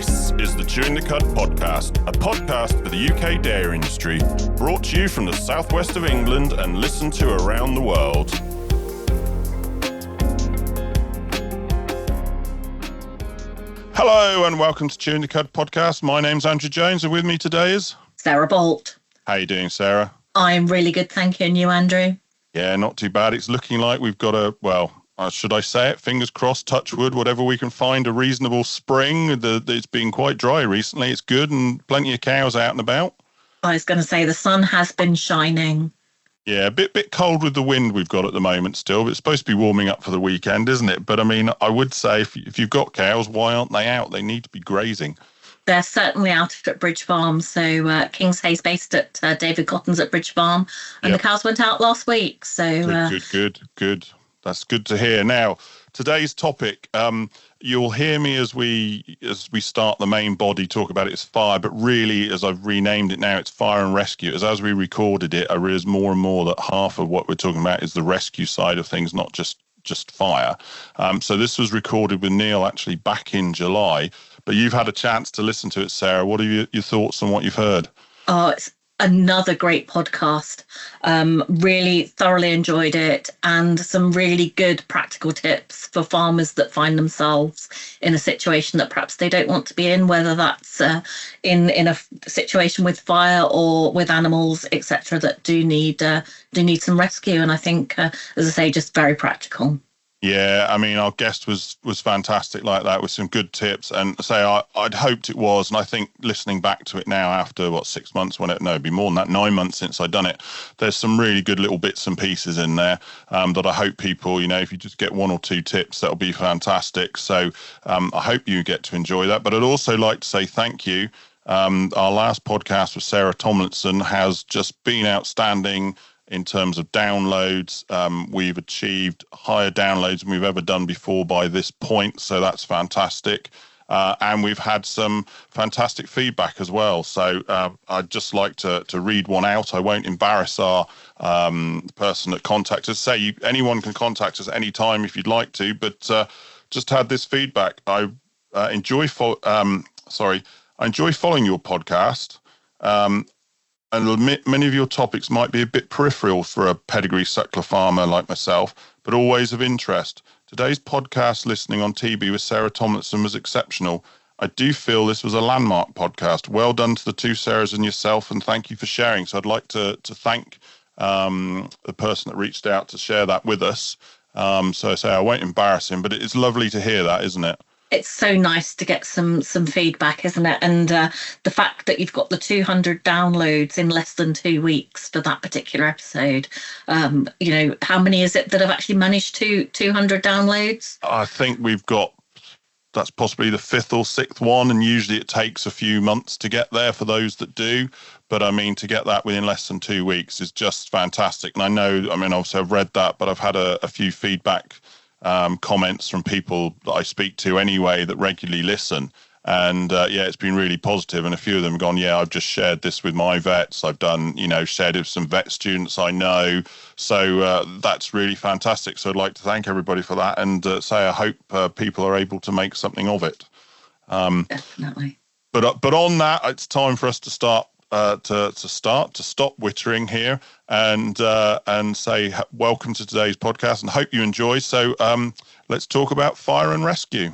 This is the Chewing the Cud podcast, a podcast for the UK dairy industry, brought to you from the southwest of England and listened to around the world. Hello and welcome to Chewing the Cud podcast. My name's Andrew Jones and with me today is Sarah Bolt. How you doing, Sarah? I'm really good, thank you. And you, Andrew? Yeah, not too bad. It's looking like we've got should I say it? Fingers crossed, touch wood, whatever we can find, a reasonable spring. It's been quite dry recently. It's good and plenty of cows out and about. I was going to say the sun has been shining. Yeah, a bit cold with the wind we've got at the moment still, but it's supposed to be warming up for the weekend, isn't it? But I mean, I would say if you've got cows, why aren't they out? They need to be grazing. They're certainly out at Bridge Farm. So Kings Hayes based at David Cotton's at Bridge Farm, and Yep. The cows went out last week. So Good. That's good to hear. Now, today's topic, you'll hear me as we start the main body talk about it as fire, but really, as I've renamed it now, it's fire and rescue. As we recorded it, I realised more and more that half of what we're talking about is the rescue side of things, not just fire. So this was recorded with Neil actually back in July, but you've had a chance to listen to it, Sarah. What are your thoughts on what you've heard? Oh, it's another great podcast. Really thoroughly enjoyed it, and some really good practical tips for farmers that find themselves in a situation that perhaps they don't want to be in, whether that's in a situation with fire or with animals, etc., that do need some rescue. And I think, as I say, just very practical. Yeah, I mean, our guest was fantastic like that with some good tips. And I'd hoped it was. And I think listening back to it now after, 6 months, it'd be more than that, 9 months since I'd done it, there's some really good little bits and pieces in there that I hope people, if you just get one or two tips, that'll be fantastic. So I hope you get to enjoy that. But I'd also like to say thank you. Our last podcast with Sarah Tomlinson has just been outstanding. In terms of downloads, we've achieved higher downloads than we've ever done before by this point. So that's fantastic. And we've had some fantastic feedback as well. So I'd just like to read one out. I won't embarrass our person that contacts us. Anyone can contact us anytime if you'd like to, but just had this feedback. I enjoy following your podcast. And I'll admit many of your topics might be a bit peripheral for a pedigree suckler farmer like myself, but always of interest. Today's podcast listening on TB with Sarah Tomlinson was exceptional. I do feel this was a landmark podcast. Well done to the two Sarahs and yourself, and thank you for sharing. So I'd like to thank the person that reached out to share that with us. So I say I won't embarrass him, but it's lovely to hear that, isn't it? It's so nice to get some feedback, isn't it? And the fact that you've got the 200 downloads in less than 2 weeks for that particular episode. How many is it that have actually managed 200 downloads? I think that's possibly the 5th or 6th one, and usually it takes a few months to get there for those that do. But I mean, to get that within less than 2 weeks is just fantastic. And obviously I've read that, but I've had a few feedback comments from people that I speak to anyway that regularly listen, and it's been really positive. And a few of them have gone, I've just shared this with my vets, I've done shared it with some vet students I know, so that's really fantastic. So I'd like to thank everybody for that, and say I hope people are able to make something of it. Definitely. But on that, it's time for us to start to stop wittering here and say welcome to today's podcast, and hope you enjoy. So let's talk about fire and rescue.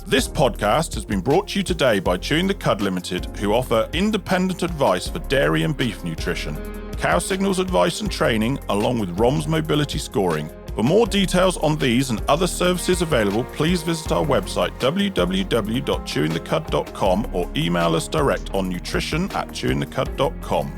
This podcast has been brought to you today by Chewing the Cud Limited, who offer independent advice for dairy and beef nutrition, cow signals advice and training, along with ROMS mobility scoring. For more details on these and other services available, please visit our website www.chewingthecud.com or email us direct on nutrition@chewingthecud.com.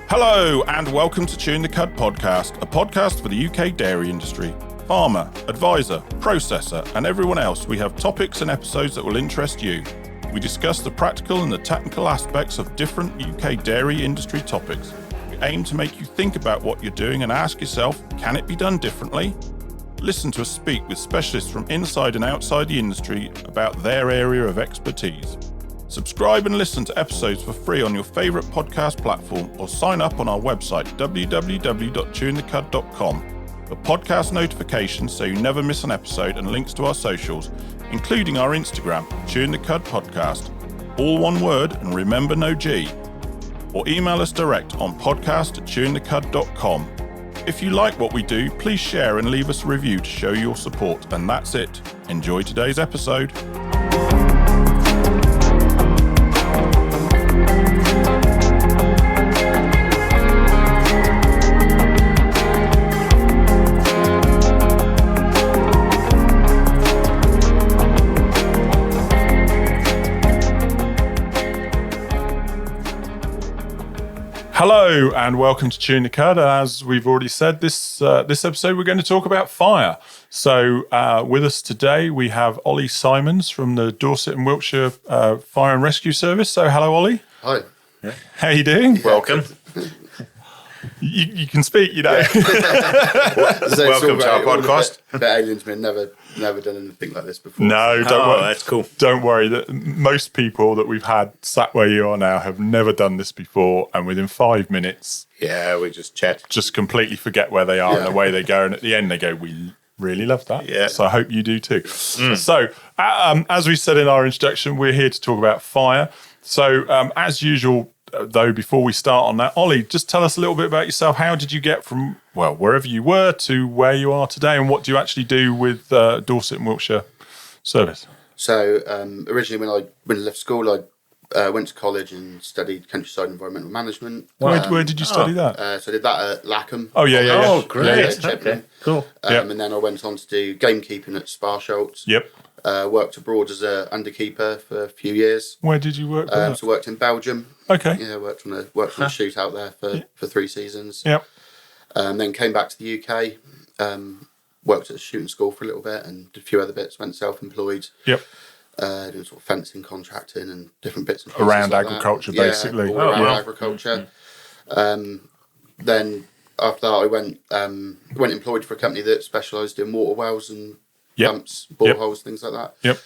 Hello and welcome to Chewing the Cud podcast, a podcast for the UK dairy industry. Farmer, advisor, processor, and everyone else, we have topics and episodes that will interest you. We discuss the practical and the technical aspects of different UK dairy industry topics. aim to make you think about what you're doing and ask yourself, can it be done differently? Listen to us speak with specialists from inside and outside the industry about their area of expertise. Subscribe and listen to episodes for free on your favourite podcast platform or sign up on our website www.chewingthecud.com for podcast notifications so you never miss an episode and links to our socials, including our Instagram, Chewing the Cud Podcast. All one word and remember no G. Or email us direct on podcast@chewingthecud.com. If you like what we do, please share and leave us a review to show your support. And that's it. Enjoy today's episode. Hello and welcome to Chewing the Cud. As we've already said, this episode we're going to talk about fire. So with us today we have Ollie Simons from the Dorset and Wiltshire Fire and Rescue Service. So hello, Ollie. Hi. How are you doing? Welcome. You can speak, you know. Welcome to our podcast. But aliens, man, never done anything like this before. No, don't worry. That's cool. Don't worry. That most people that we've had sat where you are now have never done this before, and within 5 minutes, We just chat. just completely forget where they are and the way they go, and at the end they go, "We really love that." Yeah. So I hope you do too. So as we said in our introduction, we're here to talk about fire. So as usual, though, before we start on that, Ollie, just tell us a little bit about yourself. How did you get from, well, wherever you were to where you are today, and what do you actually do with Dorset and Wiltshire Service? So originally when I left school, I went to college and studied countryside environmental management. Where did you study that? So I did that at Lackham. Oh, yeah. Oh, great. Yeah, Chippenham. Okay, cool. And then I went on to do gamekeeping at Sparschultz. Yep. Worked abroad as a underkeeper for a few years. Where did you work? So worked in Belgium. Okay. Yeah, worked on a shootout there for 3 seasons. Yep. Then came back to the UK. Worked at a shooting school for a little bit and did a few other bits. Went self-employed. Yep. Doing sort of fencing, contracting, and different bits and pieces Around like agriculture, that. basically. Yeah, all around Yeah. agriculture. Then after that, I went employed for a company that specialised in water wells and pumps, boreholes, things like that. Yep.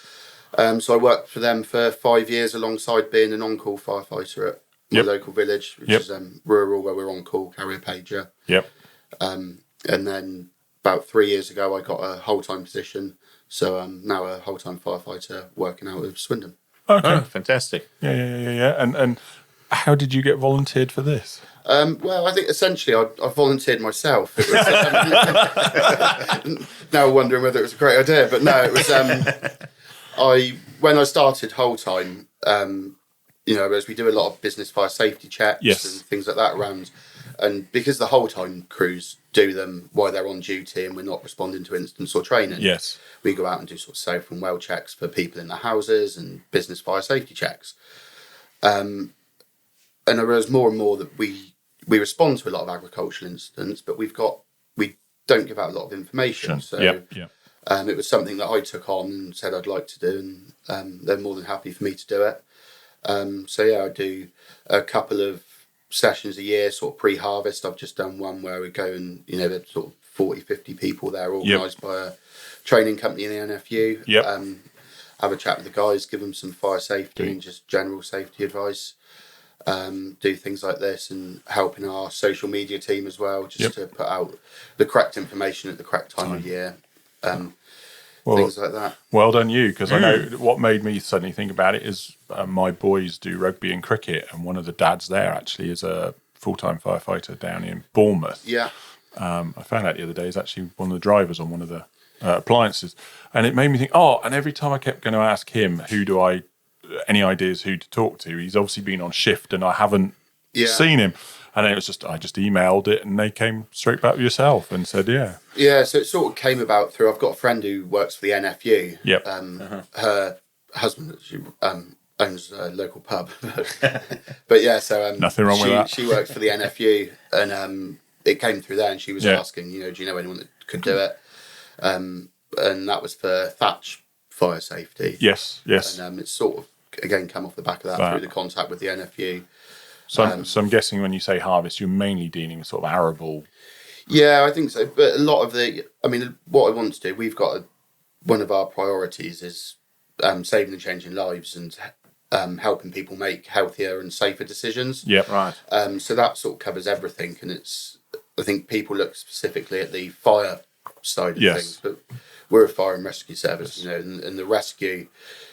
So I worked for them for 5 years alongside being an on-call firefighter at my local village, which is rural, where we're on call, carry a pager. Yep. And then about 3 years ago, I got a whole-time position. So I'm now a whole-time firefighter working out of Swindon. Okay. Oh, fantastic. Yeah. And how did you get volunteered for this? Well, I think essentially I volunteered myself. It was, now wondering whether it was a great idea, but no, it was. When I started whole time, as we do a lot of business fire safety checks and things like that around, and because the whole time crews do them while they're on duty and we're not responding to incidents or training. Yes. We go out and do sort of safe and well checks for people in their houses and business fire safety checks. And I realised more and more that we respond to a lot of agricultural incidents, but we don't give out a lot of information. So it was something that I took on and said I'd like to do, and they're more than happy for me to do it. I do a couple of sessions a year, sort of pre-harvest. I've just done one where we go and, there's sort of 40, 50 people there, organised by a training company in the NFU. Have a chat with the guys, give them some fire safety and just general safety advice. Do things like this and helping our social media team as well, just to put out the correct information at the correct time of year. Things like that. Well done you, because I know what made me suddenly think about it is my boys do rugby and cricket, and one of the dads there actually is a full-time firefighter down in Bournemouth. Yeah. I found out the other day he's actually one of the drivers on one of the appliances, and it made me think, and every time I kept going to ask him any ideas who to talk to, he's obviously been on shift and I haven't seen him. And then it was I just emailed it and they came straight back with yourself and said, Yeah, so it sort of came about through, I've got a friend who works for the NFU. Yep. Her husband owns a local pub. But nothing wrong with that. She works for the NFU and it came through there and she was asking, do you know anyone that could do it? And that was for thatch fire safety. Yes. And it's sort of, again, come off the back of that through the contact with the NFU. So I'm guessing when you say harvest, you're mainly dealing with sort of arable. Yeah, I think so. But a lot of what I want to do, one of our priorities is saving and changing lives and helping people make healthier and safer decisions. Yeah, right. So that sort of covers everything, and I think people look specifically at the fire side of things, but we're a fire and rescue service, and the rescue,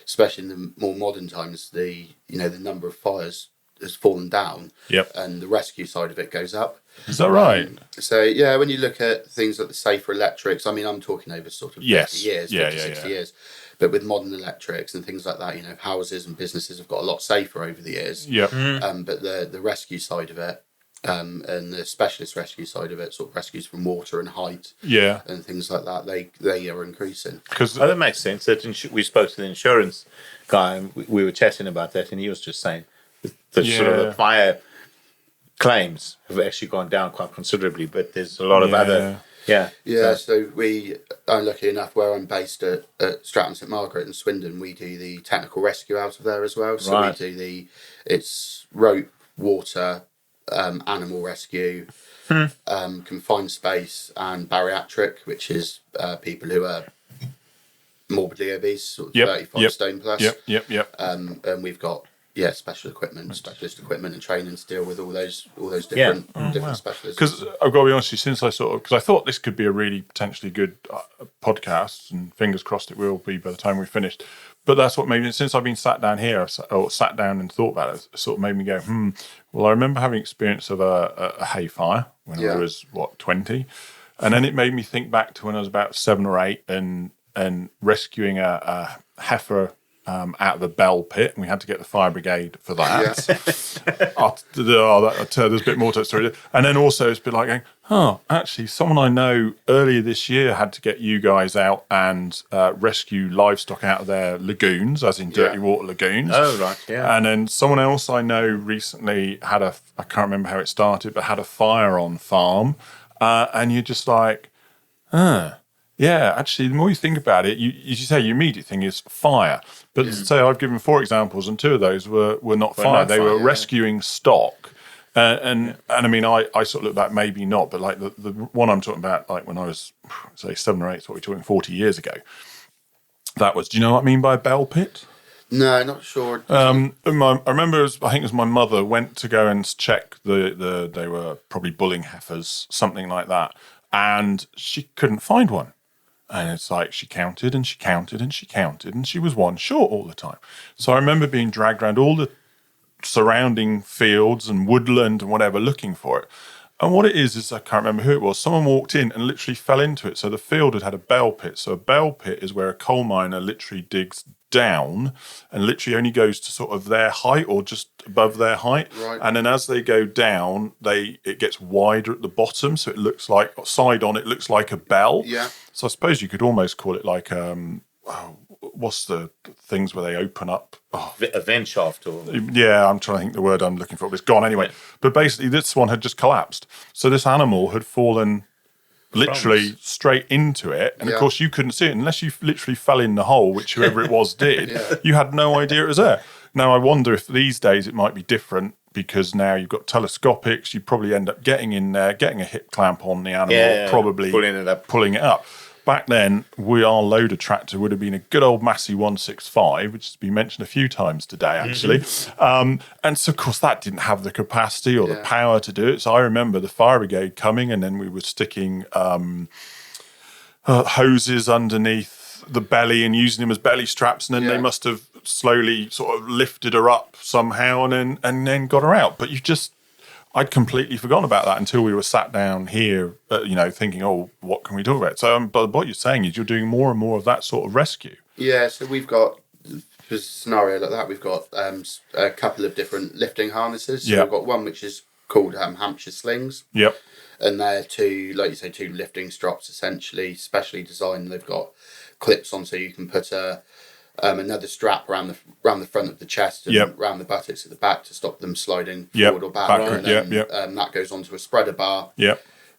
especially in the more modern times, the number of fires has fallen down, and the rescue side of it goes up. Is that right? So yeah, when you look at things like the safer electrics, I mean, I'm talking over sort of 50 years, 60 years, but with modern electrics and things like that, houses and businesses have got a lot safer over the years. Yep. But the rescue side of it, and the specialist rescue side of it, sort of rescues from water and height, and things like that, they are increasing. Because that makes sense. That we spoke to the insurance guy, and we were chatting about that, and he was just saying that sort of the fire claims have actually gone down quite considerably, but there's a lot of other. So I'm lucky enough where I'm based at Stratton St Margaret in Swindon. We do the technical rescue out of there as well. So we do it's rope, water, animal rescue, confined space, and bariatric, which is people who are morbidly obese, sort of 35 stone plus. And we've got specialist equipment and training to deal with all those different specialisms. Because I've got to be honest with you, because I thought this could be a really potentially good podcast, and fingers crossed it will be by the time we've finished. But that's what made me, since I've been sat down here, or sat down and thought about it, sort of made me go, well, I remember having experience of a hay fire when I was, 20? And then it made me think back to when I was about 7 or 8 and rescuing a heifer out of the bell pit, and we had to get the fire brigade for that. There's a bit more to that story. And then also it's a bit like going, actually, someone I know earlier this year had to get you guys out and rescue livestock out of their lagoons, as in dirty water lagoons. Oh, right, yeah. And then someone else I know recently had I can't remember how it started, but had a fire on farm. And you're just like, yeah, actually, the more you think about it, as you say, your immediate thing is fire. But say I've given 4 examples, and 2 of those were not fire. They were rescuing stock. And I mean, I sort of look back, maybe not, but like the one I'm talking about, like when I was, say, 7 or 8, so what we're talking 40 years ago, that was, do you know what I mean by a bell pit? No, not sure. I remember, I think it was my mother went to go and check they were probably bulling heifers, something like that, and she couldn't find one. And it's like she counted and she counted and she counted, and she was one short all the time. So I remember being dragged around all the surrounding fields and woodland and whatever looking for it. And what it is I can't remember who it was. Someone walked in and literally fell into it. So the field had a bell pit. So a bell pit is where a coal miner literally digs down and literally only goes to sort of their height or just above their height. Right. And then as they go down, it gets wider at the bottom. So it looks like, side on, it looks like a bell. Yeah. So I suppose you could almost call it like, what's the things where they open up? A vent shaft or... Yeah, I'm trying to think the word I'm looking for, but it's gone anyway. But basically this one had just collapsed. So this animal had fallen literally straight into it. And of course you couldn't see it unless you literally fell in the hole, which whoever it was did. You had no idea it was there. Now I wonder if these days it might be different, because now you've got telescopics. You probably end up getting in there, getting a hip clamp on the animal, probably pulling it up. Back then, our loader tractor would have been a good old Massey 165, which has been mentioned a few times today, actually. And so, of course, that didn't have the capacity or the power to do it. So I remember the fire brigade coming, and then we were sticking hoses underneath the belly and using them as belly straps, and then they must have slowly sort of lifted her up somehow and then got her out. But I'd completely forgotten about that until we were sat down here, thinking, what can we talk about? So, but what you're saying is you're doing more and more of that sort of rescue. Yeah, so we've got, for a scenario like that, we've got a couple of different lifting harnesses. So we've got one which is called Hampshire slings. Yep. And they're two lifting strops, essentially, specially designed. They've got clips on so you can put another strap around the front of the chest and around the buttocks at the back to stop them sliding forward or back. Backward, and then, that goes onto a spreader bar,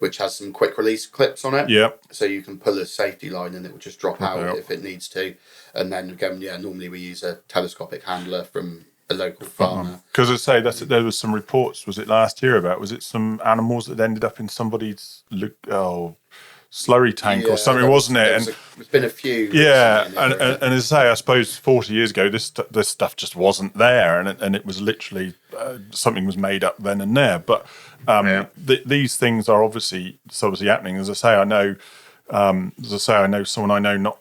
which has some quick release clips on it. So you can pull a safety line and it will just drop out if it needs to. And then again, normally we use a telescopic handler from a local farmer. Because I say there was some reports. Was it last year was it some animals that ended up in somebody's slurry tank or something, wasn't it? There's been a few. Yeah, and as I say, I suppose 40 years ago, this stuff just wasn't there, and it was literally something was made up then and there. But these things are obviously happening. As I say, I know someone I know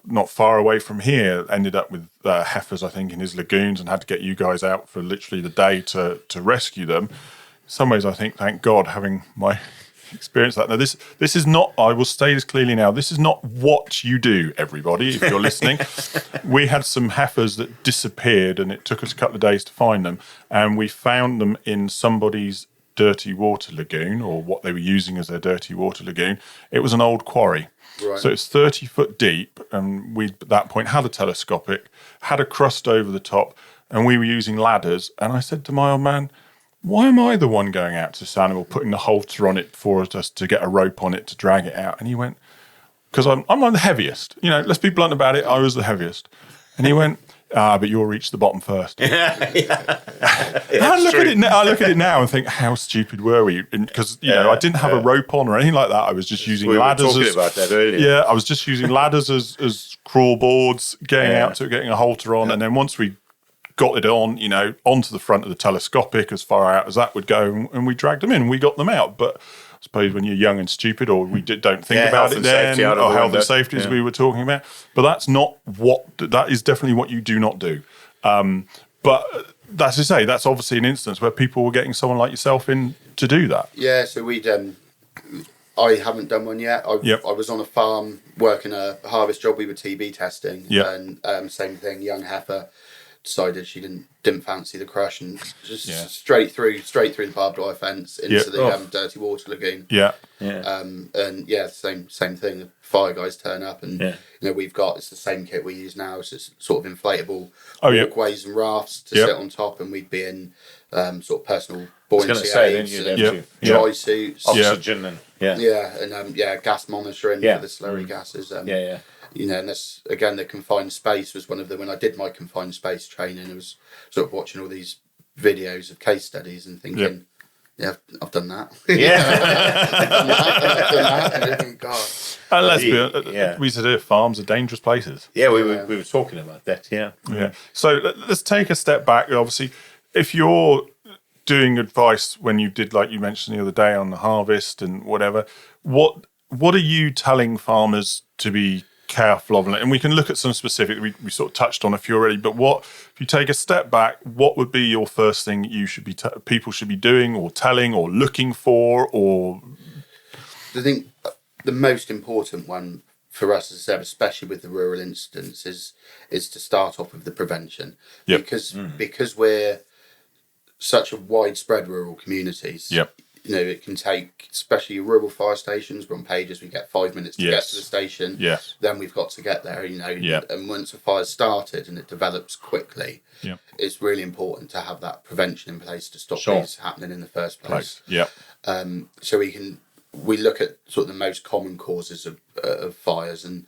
not far away from here ended up with heifers, I think, in his lagoons, and had to get you guys out for literally the day to rescue them. In some ways, I think, thank God, having my experience that. Now, this is not, I will say this clearly now, this is not what you do, everybody, if you're listening. We had some heifers that disappeared, and it took us a couple of days to find them, and we found them in somebody's dirty water lagoon, or what they were using as their dirty water lagoon. It was an old quarry. Right. So it's 30 foot deep, and we at that point had a telescopic, had a crust over the top, and we were using ladders. And I said to my old man, why am I the one going out to this animal, putting the halter on it for us to get a rope on it to drag it out? And he went, because I'm the heaviest. Let's be blunt about it. I was the heaviest. And he went, but you'll reach the bottom first. I look at it now and think, how stupid were we? Because I didn't have a rope on or anything like that. I was just using ladders. We were talking about that earlier. Yeah, I was just using ladders as crawl boards, getting out to it, getting a halter on, and then once we got it on, onto the front of the telescopic as far out as that would go, and we dragged them in. We got them out, but I suppose when you're young and stupid, or we don't think about it then, or health and safety as we were talking about. But that is definitely what you do not do. But that's to say, that's obviously an instance where people were getting someone like yourself in to do that. Yeah, so I haven't done one yet. I was on a farm working a harvest job. We were TB testing, and same thing, young heifer decided she didn't fancy the crush, and just straight through the barbed wire fence into the dirty water lagoon. Same thing. The fire guys turn up, and it's the same kit we use now. So it's sort of inflatable walkways and rafts to sit on top, and we'd be in sort of personal buoyancy aids, dry suits, oxygen, and gas monitoring for the slurry gases. And this, again, the confined space was one of them. When I did my confined space training, I was sort of watching all these videos of case studies and thinking, I've done that. I've done that. And God. And let's be honest, we said here, farms are dangerous places. Yeah, we were talking about that, yeah. So let's take a step back. Obviously, if you're doing advice when you did, like you mentioned the other day, on the harvest and whatever, what are you telling farmers to be careful of? And we can look at some specific, we sort of touched on a few already, but if you take a step back, what would be your first thing you should be people should be doing or telling or looking for? Or I think the most important one for us, as I said, especially with the rural incidents, is to start off with the prevention. Because we're such a widespread rural communities. It can take, especially rural fire stations, we're on pages, we get 5 minutes to get to the station. Then we've got to get there, and once a fire's started and it develops quickly, it's really important to have that prevention in place to stop things happening in the first place. So we look at sort of the most common causes of fires, and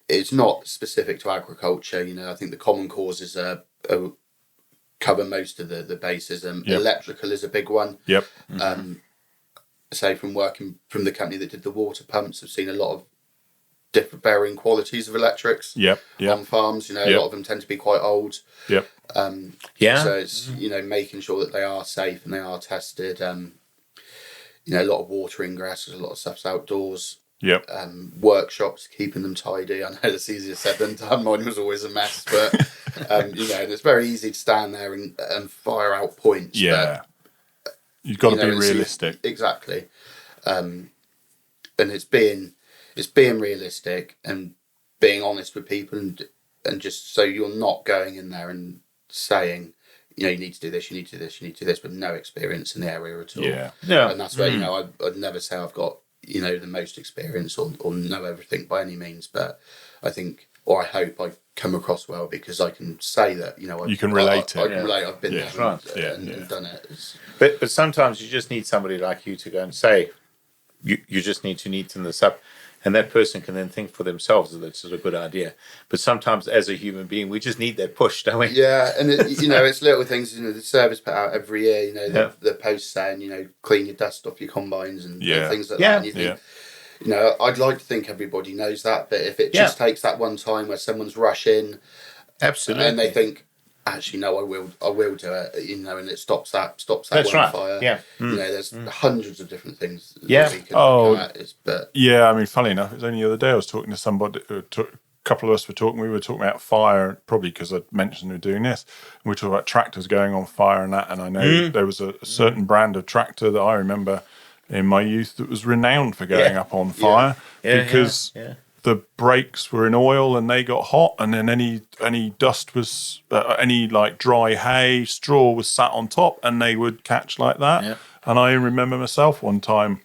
it's not specific to agriculture. I think the common causes cover most of the bases. Electrical is a big one. Say from working from the company that did the water pumps, I've seen a lot of different varying qualities of electrics on farms. A lot of them tend to be quite old. So it's making sure that they are safe and they are tested. A lot of water ingress, a lot of stuff's outdoors. Workshops, keeping them tidy. I know that's easier said than done. Mine was always a mess, but and it's very easy to stand there and fire out points. You've got to be realistic. Exactly, and it's being realistic and being honest with people, and just so you're not going in there and saying, you need to do this, you need to do this, you need to do this, with no experience in the area at all. And that's where I'd never say I've got the most experience or know everything by any means, but I think, or I hope I come across well, because I can say that you can relate. I can relate. I've been there and done it. But sometimes you just need somebody like you to go and say, you just need to neaten this up, and that person can then think for themselves that it's a good idea. But sometimes, as a human being, we just need that push, don't we? Yeah, and it's little things. The service put out every year. The post saying, clean your dust off your combines and things like that. And you think, I'd like to think everybody knows that, but if it just takes that one time where someone's rushing, absolutely, and they think, actually, no, I will do it, and it stops that That's right. fire. Yeah. There's hundreds of different things that we can look at. Yeah, I mean, funny enough, it was only the other day I was talking to somebody, a couple of us we were talking about fire, probably because I'd mentioned we were doing this, and we were talking about tractors going on fire and that, and I know there was a certain brand of tractor that I remember in my youth that was renowned for going up on fire because the brakes were in oil and they got hot, and then any dust was any like dry hay, straw was sat on top, and they would catch like that. Yeah. And I remember myself one time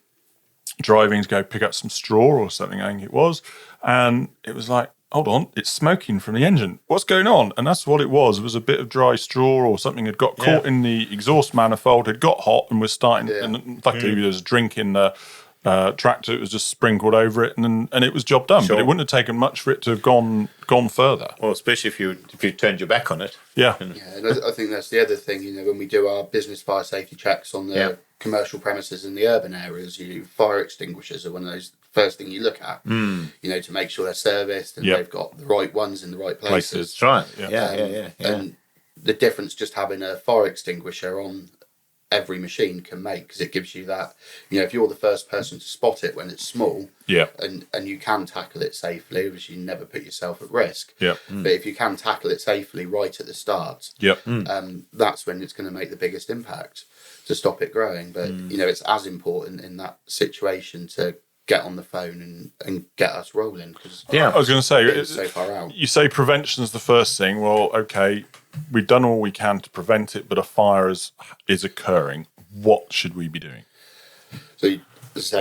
driving to go pick up some straw or something, I think it was, and it was like, hold on, it's smoking from the engine. What's going on? And that's what it was. It was a bit of dry straw or something had got caught in the exhaust manifold, had got hot and was starting. Yeah. And luckily there was a drink in the tractor. It was just sprinkled over it, and it was job done. Sure. But it wouldn't have taken much for it to have gone further. Well, especially if you turned your back on it. Yeah. And I think that's the other thing. When we do our business fire safety checks on the commercial premises in the urban areas, fire extinguishers are one of those first thing you look at. To make sure they're serviced and they've got the right ones in the right places. That's right. Yeah. And the difference just having a fire extinguisher on every machine can make, because it gives you that, if you're the first person to spot it when it's small, and you can tackle it safely, which you never put yourself at risk. But if you can tackle it safely right at the start, that's when it's going to make the biggest impact to stop it growing. But it's as important in that situation to get on the phone and get us rolling. I was going to say, it's so far out. You say prevention's the first thing. Well, okay, we've done all we can to prevent it, but a fire is occurring. What should we be doing? So,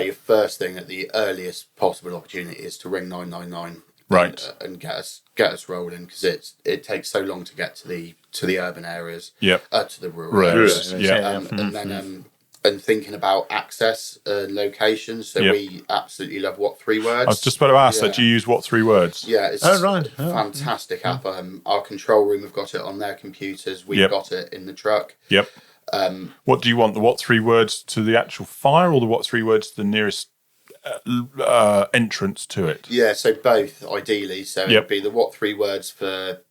your first thing at the earliest possible opportunity is to ring 999, right, and get us rolling, because it takes so long to get to the urban areas, to the rural areas, and then. And thinking about access and locations. So we absolutely love What 3 Words. I was just about to ask that. Do you use What 3 Words? Yeah, it's a fantastic app. Our control room have got it on their computers. We've got it in the truck. Yep. What do you want? The What 3 Words to the actual fire, or the What 3 Words to the nearest entrance to it? Yeah, so both, ideally. So it'd be the What 3 Words for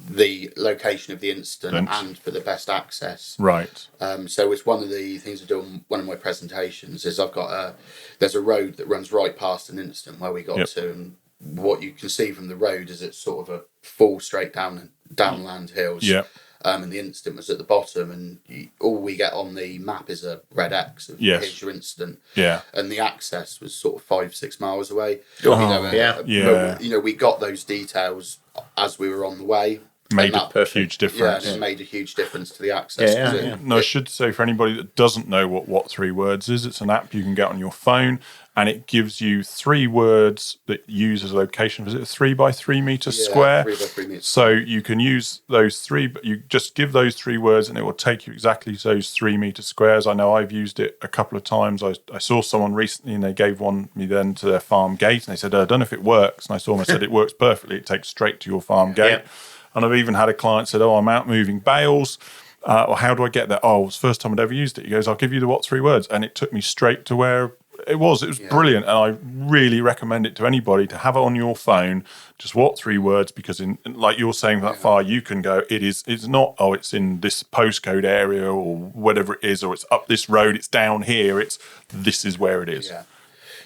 the location of the incident and for the best access. Right. So it's one of the things I do on one of my presentations is I've got there's a road that runs right past an incident where we got to, and what you can see from the road is it's sort of a full straight downland hills. Yeah. And the incident was at the bottom, and all we get on the map is a red X of here's your incident. Yeah. And the access was sort of 5-6 miles away. We got those details as we were on the way. Made a huge difference. Yeah, it made a huge difference to the access. I should say, for anybody that doesn't know what 3 Words is, it's an app you can get on your phone, and it gives you 3 words that use as a location. Is it 3 by 3 meters square? 3 by 3 meters. So you can use those 3, but you just give those 3 words, and it will take you exactly to those 3 meter squares. I know I've used it a couple of times. I saw someone recently, and they gave me then to their farm gate, and they said, I don't know if it works. And I saw them and said, it works perfectly. It takes straight to your farm gate. Yeah. And I've even had a client said, I'm out moving bales. Or how do I get there? Oh, it was the first time I'd ever used it. He goes, I'll give you the What 3 Words. And it took me straight to where it was. It was brilliant. And I really recommend it to anybody to have it on your phone, just What 3 Words, because like you're saying that far, you can go, it's not, it's in this postcode area or whatever it is, or it's up this road, it's down here, this is where it is. Yeah.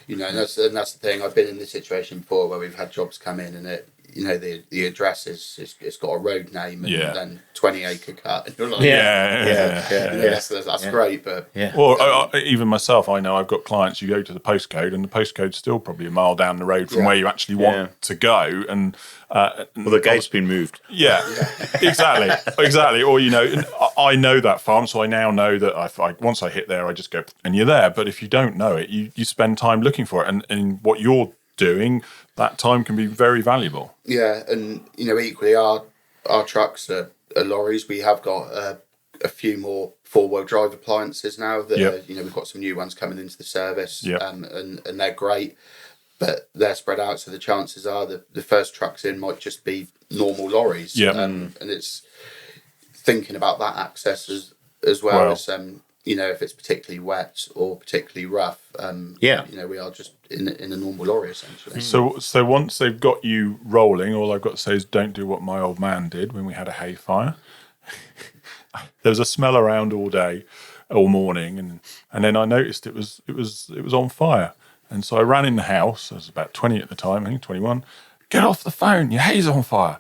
And that's the thing. I've been in this situation before where we've had jobs come in and the address it's got a road name and then 20-acre cut. And you're like, that's great, but or even myself, I know I've got clients. You go to the postcode, and the postcode's still probably a mile down the road from where you actually want to go, and the gate's been moved. Yeah. exactly. Or I know that farm, so I now know that once I hit there, I just go and you're there. But if you don't know it, you spend time looking for it, and what you're doing, that time can be very valuable. Yeah, and equally our trucks are lorries. We have got a few more 4-wheel drive appliances now that we've got some new ones coming into the service, and they're great. but they're spread out, so the chances are the first trucks in might just be normal lorries. Yeah. And it's thinking about that access as well as if it's particularly wet or particularly rough. We are just in a normal lorry essentially. So once they've got you rolling, all I've got to say is don't do what my old man did when we had a hay fire. There was a smell around all day, all morning, and then I noticed it was on fire, and so I ran in the house. I was about 20 at the time, I think 21. Get off the phone! Your hay's on fire.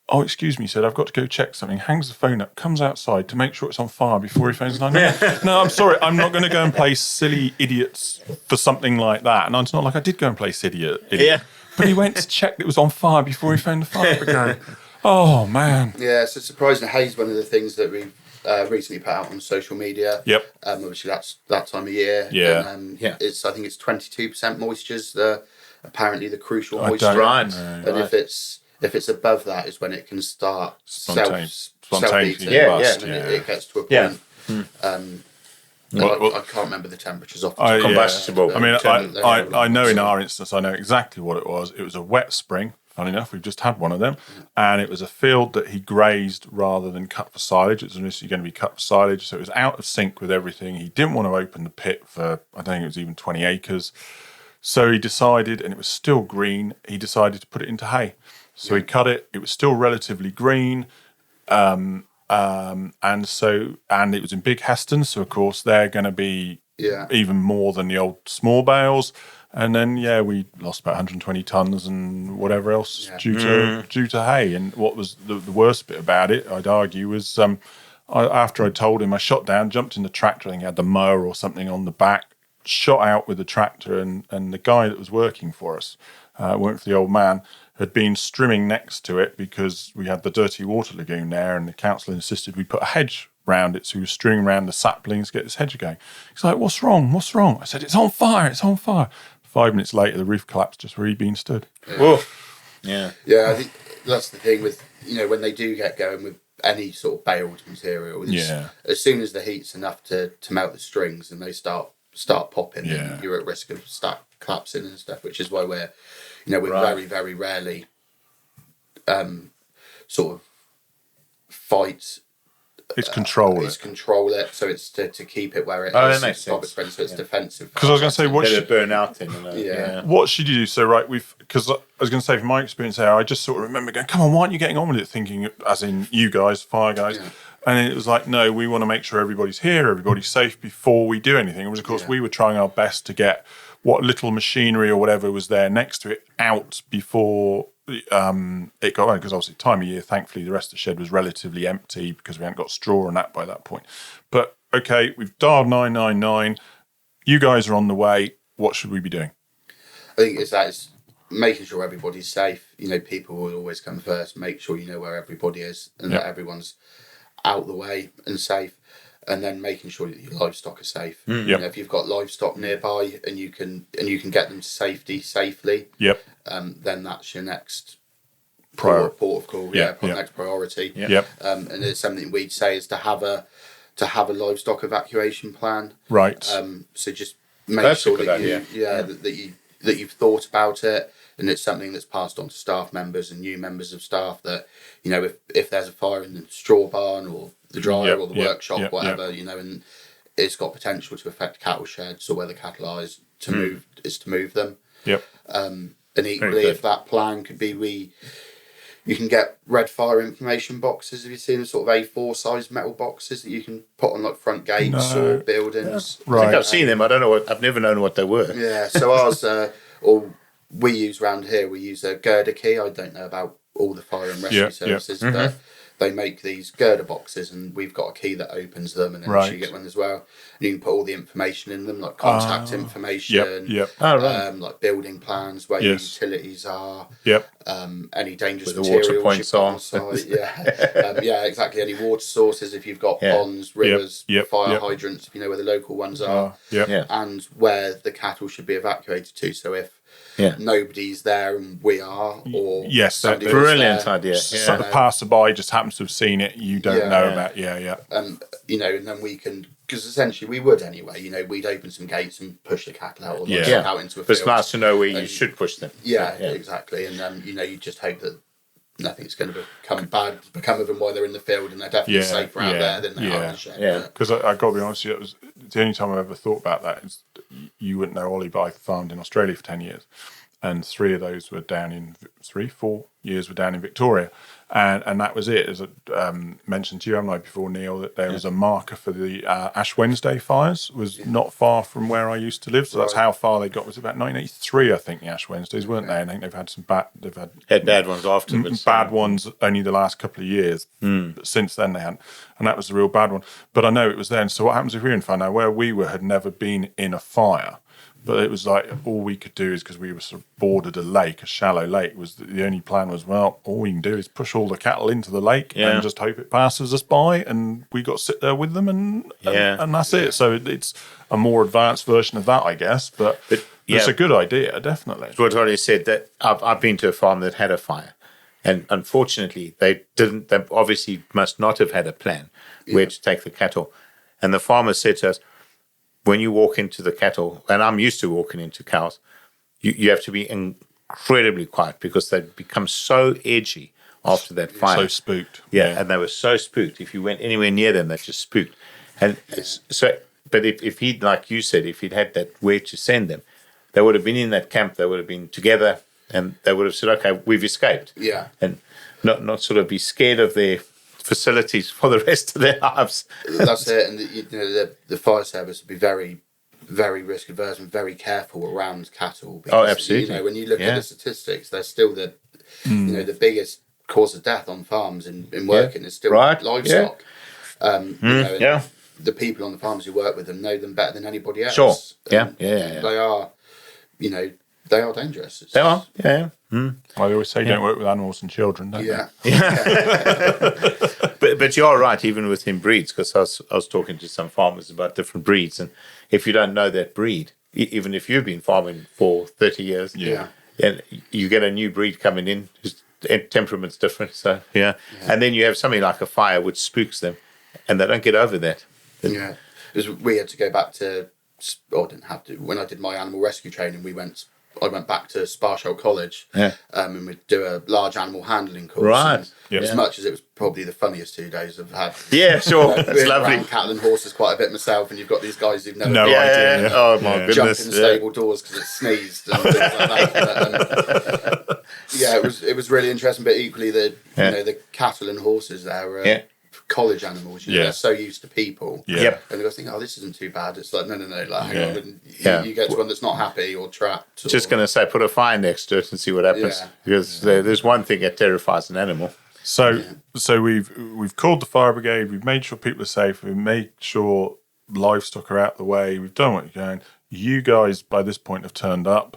Oh, excuse me, he said, I've got to go check something. Hangs the phone up, comes outside to make sure it's on fire before he phones 911. No, I'm sorry, I'm not going to go and play silly idiots for something like that. And it's not like I did go and play silly idiot. Yeah. But he went to check that it was on fire before he phoned the fire brigade. Oh, man. Yeah, so surprising. Hay's one of the things that we've recently put out on social media. Yep. Obviously, that's that time of year. Yeah. And, I think it's 22% moisture's apparently the crucial I moisture. don't know. And if it's above that is when it can start Spontaneously self-heating. bust, It gets to a point. I can't remember the temperatures off the top. Combustible. I mean, I know in our instance, I know exactly what it was. It was a wet spring. Funny enough, we've just had one of them, and it was a field that he grazed rather than cut for silage. It was initially going to be cut for silage, so it was out of sync with everything. He didn't want to open the pit for, I don't think it was even 20 acres. So he decided, and it was still green, he decided to put it into hay. So he cut it. It was still relatively green, and it was in big Hestons. So of course they're going to be even more than the old small bales. And then we lost about 120 tons and whatever else due to hay. And what was the worst bit about it, I'd argue, was after I told him, I shot down, jumped in the tractor. I think he had the mower or something on the back, shot out with the tractor, and the guy that was working for us, worked for the old man, had been strimming next to it because we had the dirty water lagoon there, and the council insisted we put a hedge round it, so he was stringing around the saplings to get this hedge going. He's like, what's wrong? I said, it's on fire. 5 minutes later, the roof collapsed just where he'd been stood. Whoa. Yeah. Yeah, I think that's the thing with, when they do get going with any sort of baled material, as soon as the heat's enough to melt the strings and they start popping, then you're at risk of stack collapsing and stuff, which is why we're very, very rarely sort of fight. It's control it. So it's to keep it where it is. That makes sense. So it's defensive. Because I was going to say, what should burn out in? What should you do? So because I was going to say, from my experience there, I just sort of remember going, "Come on, why aren't you getting on with it?" Thinking, as in you guys, fire guys. Yeah. And it was like, no, we want to make sure everybody's here, everybody's safe before we do anything. And of course, we were trying our best to get what little machinery or whatever was there next to it out before it got on. Because obviously, time of year, thankfully, the rest of the shed was relatively empty because we hadn't got straw and that by that point. But okay, we've dialed 999. You guys are on the way. What should we be doing? I think it's making sure everybody's safe. People will always come first. Make sure you know where everybody is and that everyone's out the way and safe, and then making sure that your livestock are safe. If you've got livestock nearby and you can get them to safety safely, then that's your next port of call. Next priority. And it's something we'd say is to have a livestock evacuation plan. Right. So just make sure that you've thought about it, and it's something that's passed on to staff members and new members of staff that, if there's a fire in the straw barn or the dryer or the workshop, whatever, and it's got potential to affect cattle sheds or where the cattle are, to move them. And equally, if that plan could be, you can get red fire information boxes. Have you seen the sort of A4 size metal boxes that you can put on front gates or buildings? I think I've seen them. I don't know I've never known what they were. Yeah, so ours, or we use around here, we use a girder key. I don't know about all the fire and rescue services, but they make these girder boxes, and we've got a key that opens them, and then you get one as well. And you can put all the information in them, like contact information, like building plans, where your utilities are, any dangerous materials, water points on site, exactly. Any water sources, if you've got ponds, rivers, fire hydrants, if you know where the local ones are, and where the cattle should be evacuated to. So if nobody's there and we are, or brilliant idea. A passerby just happens to have seen it, you don't know about. And and then we can Because essentially we would anyway. You know, we'd open some gates and push the cattle out or out into a field. But it's nice to know where you should push them. Yeah, exactly. And you know, you just hope that nothing's going to become of them while they're in the field, and they're definitely safer out there than they are in the shed. Yeah, because I got to be honest with you, it was the only time I ever thought about that. Is you wouldn't know Ollie, but I farmed in Australia for 10 years, and 4 years were down in Victoria. And that was it. As I mentioned to you, haven't I, before, Neil, that there was a marker for the Ash Wednesday fires. Was not far from where I used to live. So that's how far they got. It was about 1983, I think, the Ash Wednesdays, weren't they? And I think they've had some bad ones afterwards. Bad ones only the last couple of years. But since then they hadn't. And that was the real bad one. But I know it was then. So what happens if you're in fire? Now, where we were had never been in a fire. But it was like all we could do is, because we were sort of bordered a lake, a shallow lake, was the only plan was, well, all we can do is push all the cattle into the lake and just hope it passes us by, and we got to sit there with them, and that's it. So it's a more advanced version of that, I guess. But it's a good idea, definitely. What Ollie said, that I've been to a farm that had a fire, and unfortunately they didn't. They obviously must not have had a plan where to take the cattle, and the farmer said to us, when you walk into the cattle, and I'm used to walking into cows, you have to be incredibly quiet, because they become so edgy after that fire. So spooked. Yeah, and they were so spooked. If you went anywhere near them, they just spooked. And so, but if he'd, like you said, if he'd had that where to send them, they would have been in that camp, they would have been together, and they would have said, okay, we've escaped. Yeah. And not sort of be scared of their facilities for the rest of their lives. That's it. And you know, the fire service would be very, very risk averse and very careful around cattle. Because, absolutely. You know, when you look at the statistics, they're still the the biggest cause of death on farms in working is still livestock. You know, the people on the farms who work with them know them better than anybody else. Sure. They are, you know, they are dangerous. They are. Yeah. Well, they always say don't work with animals and children, don't they? But you're right, even within breeds, because I was talking to some farmers about different breeds, and if you don't know that breed, even if you've been farming for 30 years, and you get a new breed coming in, whose temperament's different, and then you have something like a fire which spooks them, and they don't get over that. We had to go back to, or didn't have to, when I did my animal rescue training, I went back to Sparsholt College and we'd do a large animal handling course. Right. As much as it was probably the funniest 2 days I've had. Yeah, sure. It's lovely. Around cattle and horses quite a bit myself, and you've got these guys who've never idea. Oh, my goodness. Jump in the stable doors because it sneezed and things like that. But, it was really interesting, but equally you know, the cattle and horses there were college animals, you know, they're so used to people. And they go think, oh, this isn't too bad. It's like, no, like, hang on. You get to one that's not happy or trapped. Just going to say, put a fire next to it and see what happens. Because there's one thing that terrifies an animal. So we've called the fire brigade, we've made sure people are safe, we've made sure livestock are out the way, we've done what you're going. You guys, by this point, have turned up.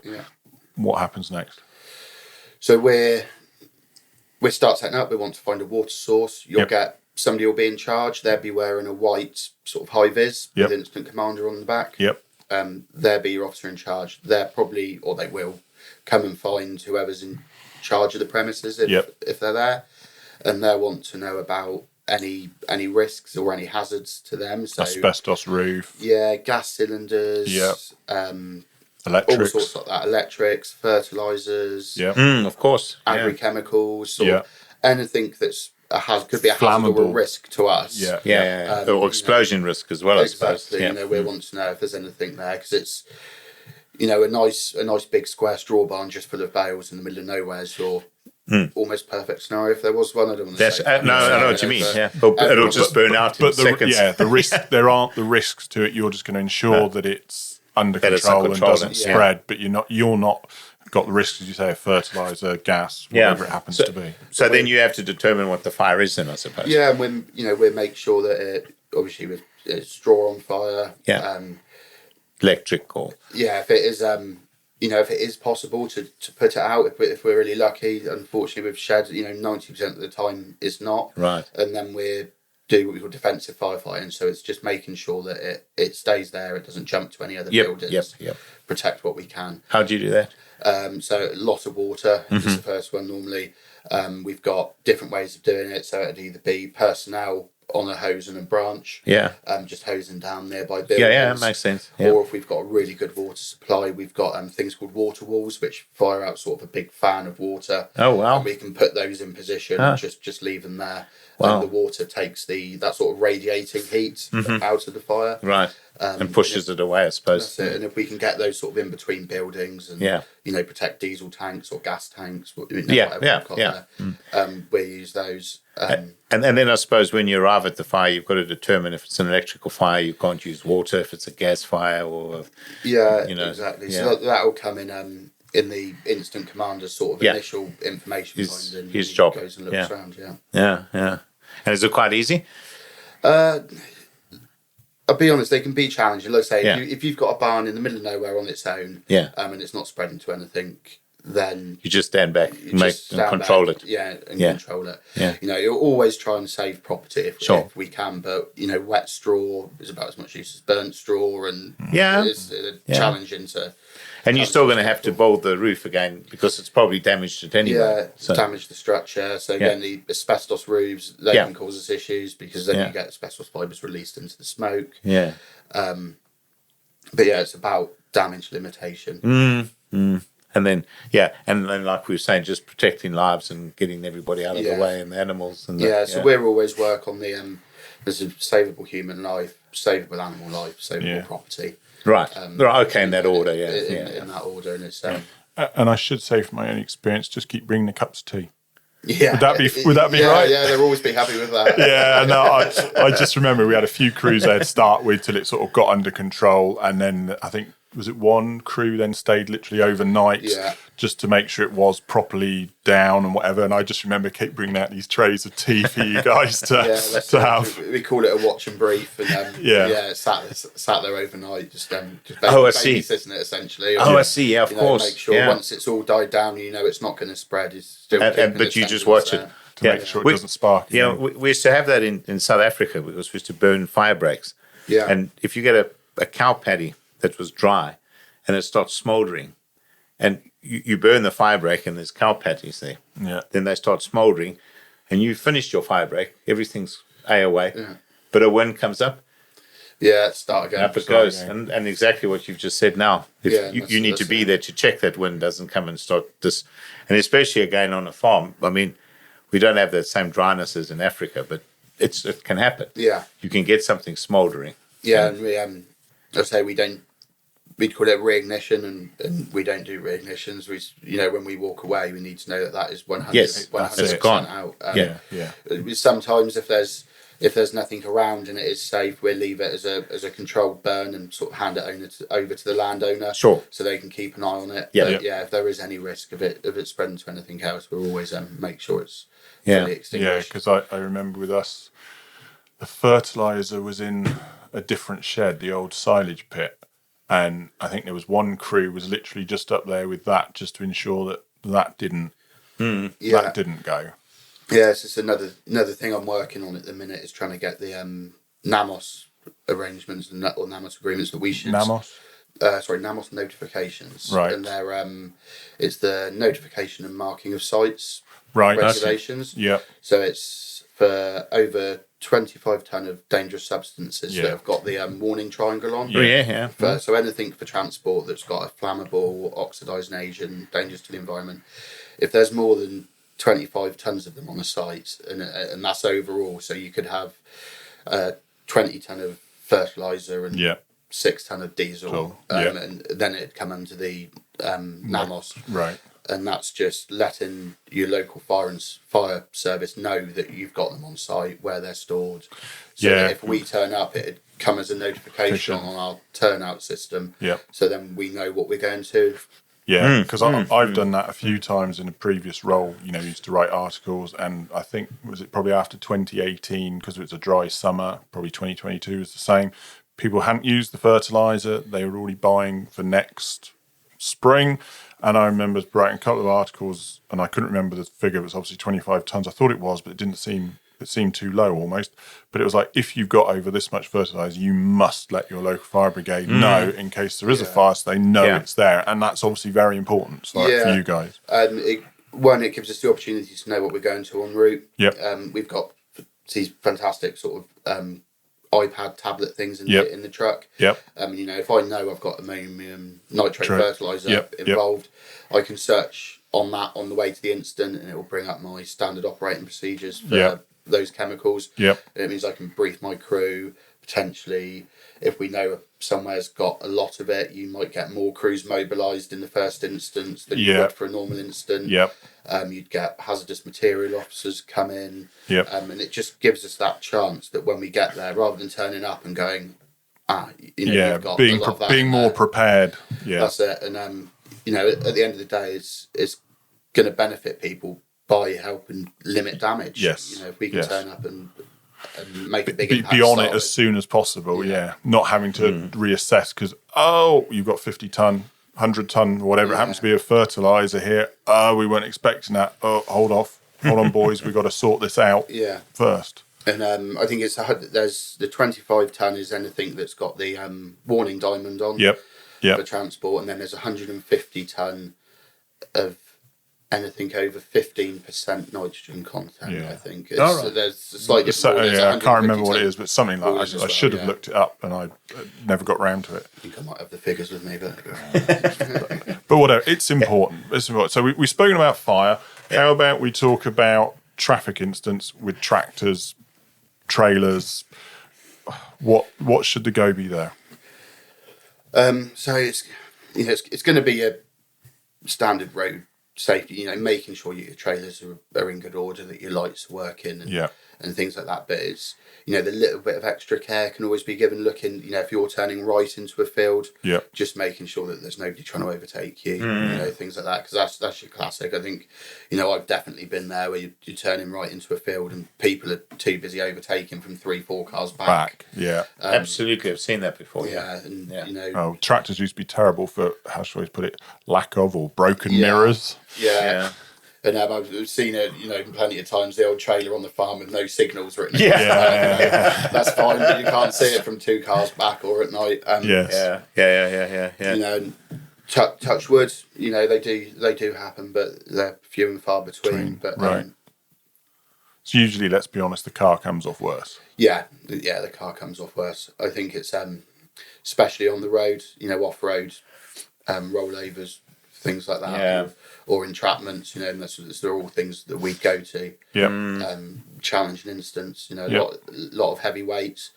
What happens next? So we start setting up. We want to find a water source. You'll get somebody will be in charge. They'll be wearing a white sort of high-vis with instant commander on the back. They'll be your officer in charge. They're probably, or they will, come and find whoever's in charge of the premises if they're there, and they'll want to know about any risks or any hazards to them. So asbestos roof. Gas cylinders. Electrics. All sorts like that. Electrics, fertilizers. Of course. Agri-chemicals. Or anything that's could be a hazard or a risk to us. Or explosion risk as well, exactly, I suppose. You know, we want to know if there's anything there, because it's, you know, a nice big square straw barn just full of bales in the middle of nowhere is your almost perfect scenario. If there was one, I don't want to say. I know what you mean. It'll just burn out in seconds. The risk. There aren't the risks to it. You're just going to ensure that it's under control and doesn't spread. But you're not got the risks, as you say, of fertilizer, gas, whatever it happens to be. So then you have to determine what the fire is, then, I suppose. Yeah, and we make sure that it, obviously with straw on fire. Electric or if it is if it is possible to put it out, if we're really lucky. Unfortunately, with sheds, 90% of the time it's not. Right. And then we do what we call defensive firefighting. So it's just making sure that it stays there, it doesn't jump to any other buildings. Protect what we can. How do you do that? So a lot of water is the first one normally. We've got different ways of doing it. So it'd either be personnel on a hose and a branch. Yeah. Just hosing down nearby buildings. Yeah, that makes sense. Yeah. Or if we've got a really good water supply, we've got things called water walls, which fire out sort of a big fan of water. Oh, wow. And we can put those in position and just leave them there. Wow. And the water takes that sort of radiating heat out of the fire. Right. And pushes it away, I suppose. That's it. And if we can get those sort of in between buildings and, protect diesel tanks or gas tanks, whatever we've got there, we use those. And then I suppose when you arrive at the fire, you've got to determine if it's an electrical fire, you can't use water, if it's a gas fire or... exactly. Yeah. So that will come in the instant commander's sort of initial information point. And his job. Goes and looks around, Yeah. And is it quite easy? I'll be honest, they can be challenging. Let's say if you've got a barn in the middle of nowhere on its own, and it's not spreading to anything, then you just stand back and control it. Control it. Yeah. You'll always try and save property if we can, but wet straw is about as much use as burnt straw, and it's challenging to. And you're still going to have to bolt the roof again because it's probably damaged it anyway. Damage the structure. So again, the asbestos roofs, they can cause us issues because then you get asbestos fibres released into the smoke. Yeah. But it's about damage limitation. And then, like we were saying, just protecting lives and getting everybody out of the way and the animals. And so we always work on the there's a savable human life, savable animal life, savable property. Right. Okay, in that order, in that order. And it's... and I should say from my own experience, just keep bringing the cups of tea. Yeah. Would that be right? Yeah, they'll always be happy with that. I just remember we had a few crews there to start with till it sort of got under control, and then I think was it one crew then stayed literally overnight just to make sure it was properly down and whatever. And I just remember keep bringing out these trays of tea for you guys to have. We call it a watch and brief, and sat there overnight, just babysitting it essentially. I see. Yeah, of course. Make sure once it's all died down, it's not going to spread. It's still but you just watch it to make sure it doesn't spark. Yeah, we used to have that in South Africa because we used to burn fire breaks. Yeah, and if you get a cow patty that was dry and it starts smouldering, and you burn the fire break and there's cow patties there, then they start smouldering, and you finished your fire break, everything's away, but a wind comes up, start again. Up it goes, and exactly what you've just said now. You need to be there to check that wind doesn't come and start this, and especially again on a farm. I mean, we don't have that same dryness as in Africa, but it can happen. Yeah, you can get something smouldering. Yeah, and we I say we'd call it reignition, and we don't do reignitions. We, when we walk away, we need to know that is 100% out. Sometimes if there's nothing around and it is safe, we'll leave it as a controlled burn and sort of hand it over to the landowner, so they can keep an eye on it. But if there is any risk of it spreading to anything else, we'll always make sure it's fully extinguished. Because I remember with us, the fertiliser was in a different shed, the old silage pit, and I think there was one crew was literally just up there with that just to ensure that didn't go. Yeah, it's just another thing I'm working on at the minute is trying to get the NAMOS arrangements and or NAMOS agreements that we should NAMOS notifications, right? And they're it's the notification and marking of sites regulations. So it's for over 25 tonne of dangerous substances that have got the warning triangle on. So anything for transport that's got a flammable, oxidising agent, dangerous to the environment. If there's more than 25 tonnes of them on a site, and that's overall, so you could have 20 tonne of fertiliser and 6 tonne of diesel, and then it'd come under the NAMOS. Right. And that's just letting your local fire service know that you've got them on site where they're stored. So that if we turn up, it'd come as a notification on our turnout system. So then we know what we're going to. Yeah, because I've done that a few times in a previous role. Used to write articles, and I think was it probably after 2018 because it was a dry summer. Probably 2022 was the same. People hadn't used the fertiliser; they were already buying for next spring. And I remember writing a couple of articles, and I couldn't remember the figure. It was obviously 25 tonnes. I thought it was, but it seemed too low almost. But it was like, if you've got over this much fertiliser, you must let your local fire brigade know in case there is a fire, so they know it's there. And that's obviously very important for you guys. It gives us the opportunity to know what we're going to en route. We've got these fantastic sort of iPad tablet things in the truck. Yep. You know, if I know I've got ammonium nitrate fertilizer involved, I can search on that on the way to the instant, and it will bring up my standard operating procedures for those chemicals. Yep. And it means I can brief my crew. Potentially, if we know somewhere's got a lot of it, you might get more crews mobilised in the first instance than you would for a normal instant. Yep. You'd get hazardous material officers come in. Yep. And it just gives us that chance that when we get there, rather than turning up and going, you know, you've got being a lot of that being more prepared. Yeah, that's it. And you know, at the end of the day, it's going to benefit people by helping limit damage. Yes. You know, if we can turn up and make a big impact. Be on it as soon as possible. Yeah, not having to reassess because you've got 50 ton, 100 ton, whatever it happens to be of fertilizer here. We weren't expecting that. Hold on, boys, we've got to sort this out. First. And I think there's the 25 ton is anything that's got the warning diamond on. Yep. For transport, and then there's 150 ton of anything over 15% nitrogen content. I think so there's a slight difference. I can't remember what it is, but something like that. I should have looked it up, and I never got round to it. I think I might have the figures with me, but whatever. It's important. So we've spoken about fire. How about we talk about traffic incidents with tractors, trailers? What should the go be there? So it's going to be a standard road safety. You know, making sure your trailers are in good order, that your lights are working, and things like that. But it's, you know, the little bit of extra care can always be given. Looking, you know, if you're turning right into a field, just making sure that there's nobody trying to overtake you. You know, things like that, because that's your classic. I think, you know, I've definitely been there where you're turning right into a field and people are too busy overtaking from 3-4 cars back. Absolutely, I've seen that before. And you know, tractors used to be terrible for, how shall I put it, lack of or broken mirrors. And I've seen it, you know, plenty of times, the old trailer on the farm with no signals written. That's fine, but you can't see it from 2 cars back or at night. You know, touch wood, you know, they do happen, but they're few and far between. But so usually, let's be honest, the car comes off worse. The car comes off worse. I think it's especially on the road, you know, off road, rollovers, things like that, or entrapments, you know, and they're all things that we go to. Challenging instance, you know, a lot of heavy weights.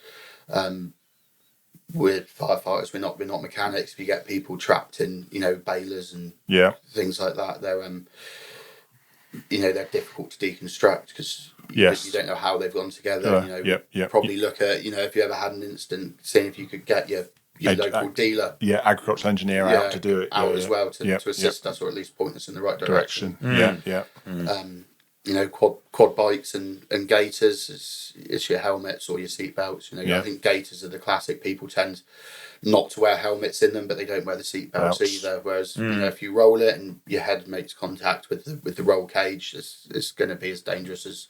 We're firefighters, we're not mechanics. If you get people trapped in, you know, balers and things like that, they're you know, they're difficult to deconstruct because you don't know how they've gone together. You know, probably look at, you know, if you ever had an incident, seeing if you could get your local dealer, agricultural engineer out to do it, as well to assist us, or at least point us in the right direction. You know, quad bikes and gaiters, it's your helmets or your seat belts. You know, I think gaiters are the classic. People tend not to wear helmets in them, but they don't wear the seat belts either. Whereas you know, if you roll it and your head makes contact with the roll cage, it's going to be as dangerous as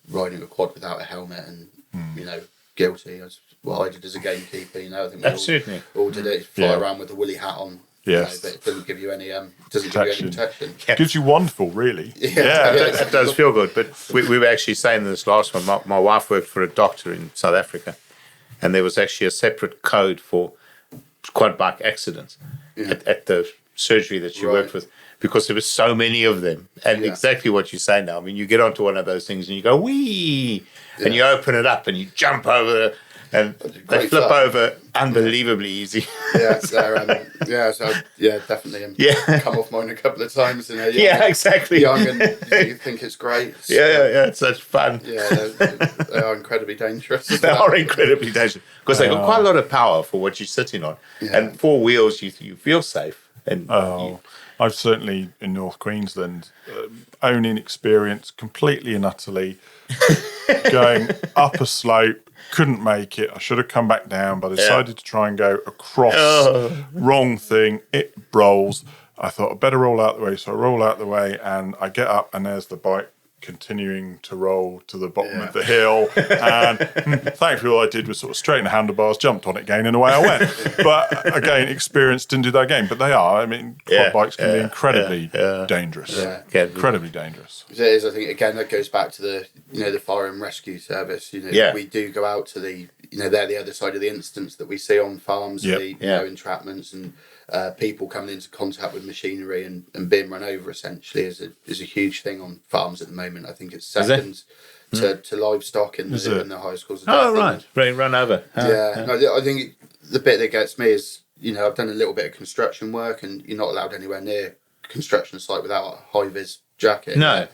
riding a quad without a helmet. And you know, guilty. That's what I did as a gamekeeper. You know, I think we all did it. Fly around with a woolly hat on. Yes, you know, but it doesn't give you any protection. Gives you wonderful, really. It does feel good. But we were actually saying this last one. My wife worked for a doctor in South Africa, and there was actually a separate code for quad bike accidents at the surgery that she worked with, because there were so many of them. And exactly what you say now. I mean, you get onto one of those things and you go, wee, and you open it up and you jump over, and they flip over unbelievably easy. Definitely. Come off mine a couple of times. And exactly. Young and you think it's great. It's such fun. They are incredibly dangerous. They are incredibly dangerous because they've got quite a lot of power for what you're sitting on. And 4 wheels, you feel safe. And I've certainly in North Queensland owning experience completely and utterly going up a slope. Couldn't make it. I should have come back down, but I decided to try and go across. Wrong thing. It rolls. I thought I'd better roll out the way. So I roll out the way and I get up and there's the bike continuing to roll to the bottom of the hill. And thankfully, all I did was sort of straighten the handlebars, jumped on it again, and away I went. But again, experience didn't do that again. But they are. I mean, quad bikes can be incredibly dangerous. Yeah. Incredibly dangerous. It is. I think again that goes back to the fire and rescue service. We do go out to they're the other side of the instance that we see on farms, entrapments and people coming into contact with machinery and being run over essentially is a huge thing on farms at the moment. I think it's second to livestock in the highest cause of death. Oh, right. Being run over. No, I think the bit that gets me is, I've done a little bit of construction work and you're not allowed anywhere near a construction site without a high-vis jacket. No.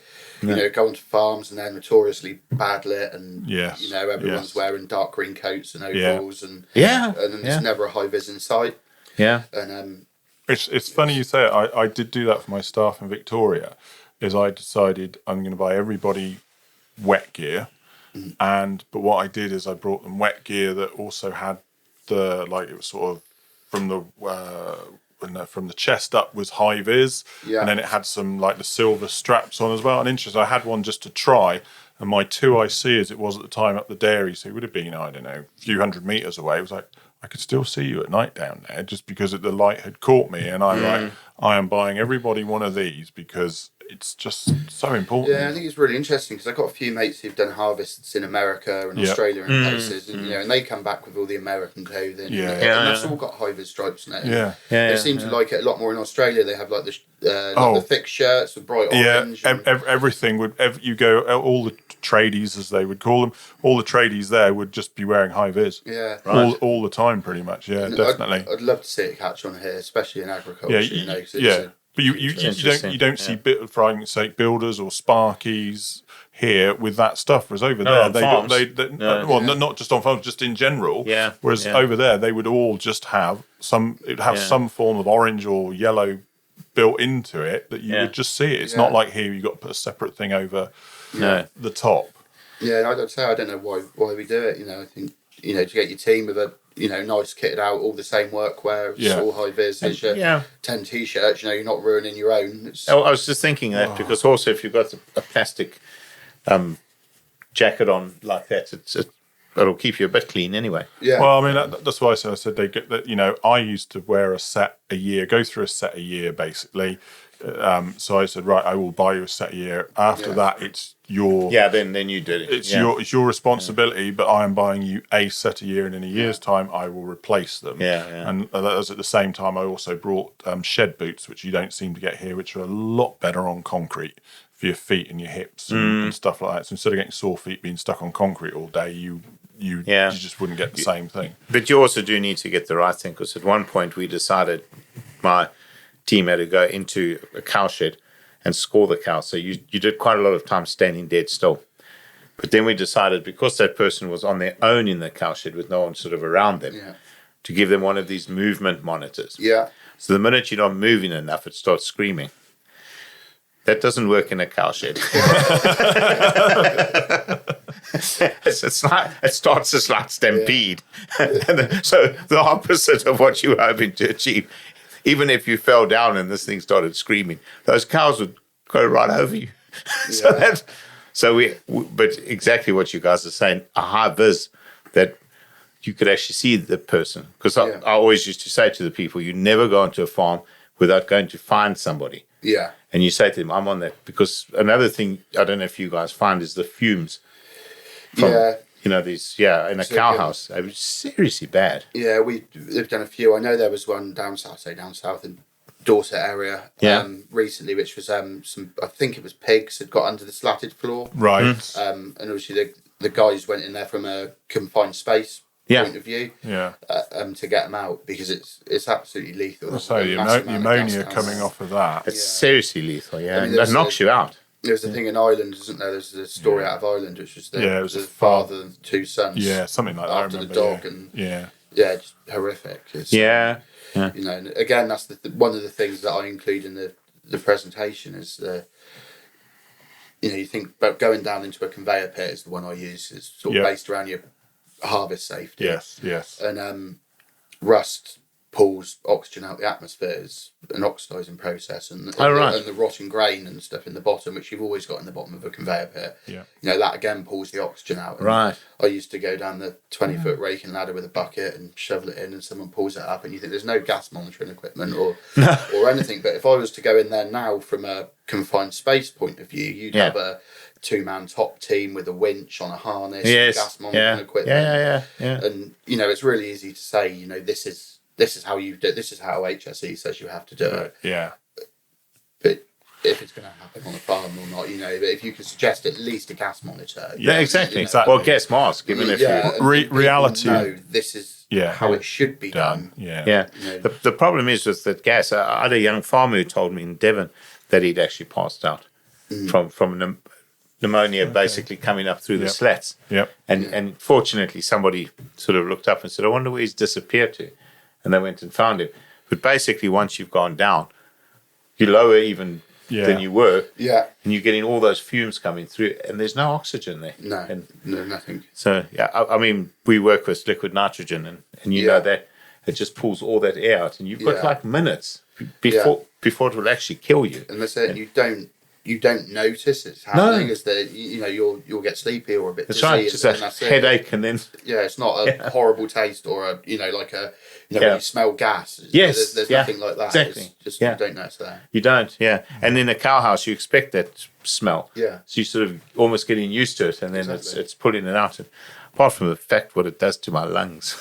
Go onto farms and they're notoriously bad lit and, everyone's Yes. wearing dark green coats and overalls and there's never a high-vis in sight. Yeah. And It's funny you say it. I did do that for my staff in Victoria. Is I decided I'm going to buy everybody wet gear, but what I did is I brought them wet gear that also had it was sort of from the chest up was high vis, and then it had some like the silver straps on as well. And interesting, I had one just to try. And my 2IC, as it was at the time, up the dairy, so it would have been, I don't know, a few hundred metres away. It was like, I could still see you at night down there just because the light had caught me. And I'm like, I am buying everybody one of these because it's just so important. Yeah, I think it's really interesting because I've got a few mates who've done harvests in America and Australia and places, and and they come back with all the American clothing. And that's all got high-vis stripes now. They seem to like it a lot more in Australia. They have like the thick shirts with bright orange. Everything would. You go all the tradies, as they would call them. All the tradies there would just be wearing high vis. Yeah, all the time, pretty much. Yeah, and definitely. I'd love to see it catch on here, especially in agriculture. But you don't see for argument's sake builders or sparkies here with that stuff. Whereas over there, not just on farms, just in general. Yeah. Whereas over there, they would all just have some form of orange or yellow built into it that you would just see it. It's not like here you got to put a separate thing over the top. Yeah, I'd say I don't know why we do it. I think to get your team with a nice kitted out, all the same workwear, all high vis, 10 t-shirts. You're not ruining your own. I was just thinking that because also if you've got a plastic jacket on like that, it'll keep you a bit clean anyway. Yeah. Well, I mean that's why I said they get that. I used to wear a set a year, go through a set a year basically. So I said, right, I will buy you a set a year. After that, it's your then you did it. It's your responsibility, but I am buying you a set a year, and in a year's time, I will replace them. And that was at the same time. I also brought shed boots, which you don't seem to get here, which are a lot better on concrete for your feet and your hips and stuff like that. So instead of getting sore feet being stuck on concrete all day, you just wouldn't get the same thing. But you also do need to get the right thing, because at one point we decided my team had to go into a cow shed and score the cow. So you did quite a lot of time standing dead still. But then we decided, because that person was on their own in the cow shed with no one sort of around them, to give them one of these movement monitors. Yeah. So the minute you're not moving enough, it starts screaming. That doesn't work in a cow shed. It starts a slight stampede. So the opposite of what you were hoping to achieve. Even if you fell down and this thing started screaming, those cows would go right over you. But exactly what you guys are saying, a high vis that you could actually see the person. Because I always used to say to the people, you never go into a farm without going to find somebody. Yeah. And you say to them, I'm on that. Because another thing, I don't know if you guys find, is the fumes from, in a cow house. It was seriously bad. Yeah, we've done a few. I know there was one down south in Dorset area recently, which was I think it was pigs had got under the slatted floor. Right. And obviously the guys went in there from a confined space point of view. Yeah. To get them out, because it's absolutely lethal. So pneumonia coming off of that. It's seriously lethal, it knocks you out. There was a thing in Ireland, isn't there? There's a story out of Ireland, which was the father and two sons. Yeah, something like that. After the dog, and just horrific. It's, and again, that's one of the things that I include in the presentation is you think about going down into a conveyor pit is the one I use. It's sort of based around your harvest safety. Yes. And rust pulls oxygen out the atmosphere is an oxidising process, and the rotting grain and stuff in the bottom, which you've always got in the bottom of a conveyor pit. Yeah. That again pulls the oxygen out. And Right. I used to go down the 20-foot raking ladder with a bucket and shovel it in, and someone pulls it up, and you think there's no gas monitoring equipment or anything. But if I was to go in there now from a confined space point of view, you'd have a 2-man top team with a winch on a harness, and gas monitoring equipment. Yeah. And it's really easy to say, this is how you do. This is how HSE says you have to do it. Yeah. But if it's going to happen on a farm or not, but if you could suggest at least a gas monitor. Yeah, exactly. Well, gas mask, even if reality. No, this is how it should be done. Yeah. The problem is with that gas. I had a young farmer who told me in Devon that he'd actually passed out from pneumonia, basically coming up through the slats. Yep. And fortunately, somebody sort of looked up and said, "I wonder where he's disappeared to." And they went and found him. But basically, once you've gone down, you're lower even than you were. Yeah. And you're getting all those fumes coming through, and there's no oxygen there. No, nothing. So, I mean, we work with liquid nitrogen, and you know that it just pulls all that air out, and you've got like minutes before it will actually kill you. And that's it. You don't notice it's happening. As you'll get sleepy or a bit. That's dizzy, right. Just a headache, and then it's not a horrible taste or a when you smell gas. Yes, there's nothing like that. Exactly. It's just you don't notice that. You don't. Yeah, and in a cow house, you expect that smell. Yeah. So you sort of almost getting used to it, and then it's pulling it out. And apart from the fact what it does to my lungs.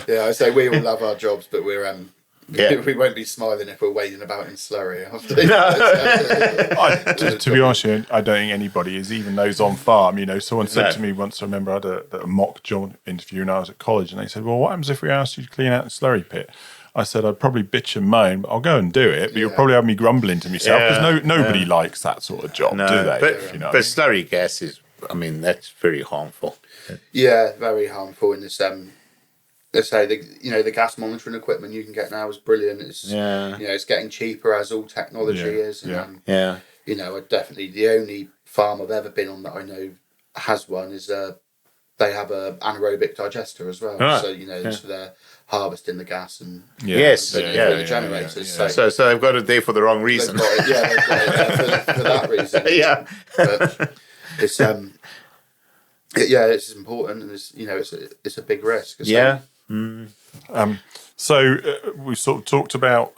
Yeah, I say we all love our jobs, but we're we won't be smiling if we're wading about in slurry. To be honest with you, I don't think anybody is, even those on farm. Someone said to me once, I remember I had a mock job interview when I was at college, and they said, well, what happens if we asked you to clean out the slurry pit? I said, I'd probably bitch and moan, but I'll go and do it, but you'll probably have me grumbling to myself, because nobody likes that sort of job, do they? But slurry gas is, that's very harmful. Yeah, very harmful in this let's say the gas monitoring equipment you can get now is brilliant. It's it's getting cheaper as all technology is. And, definitely the only farm I've ever been on that I know has one is they have a anaerobic digester as well. Right. So they're harvesting the gas and the generators. Yeah. So they've got it there for the wrong reason. They've got it there for that reason. Yeah. But it's it's important, and it's a big risk. So we've sort of talked about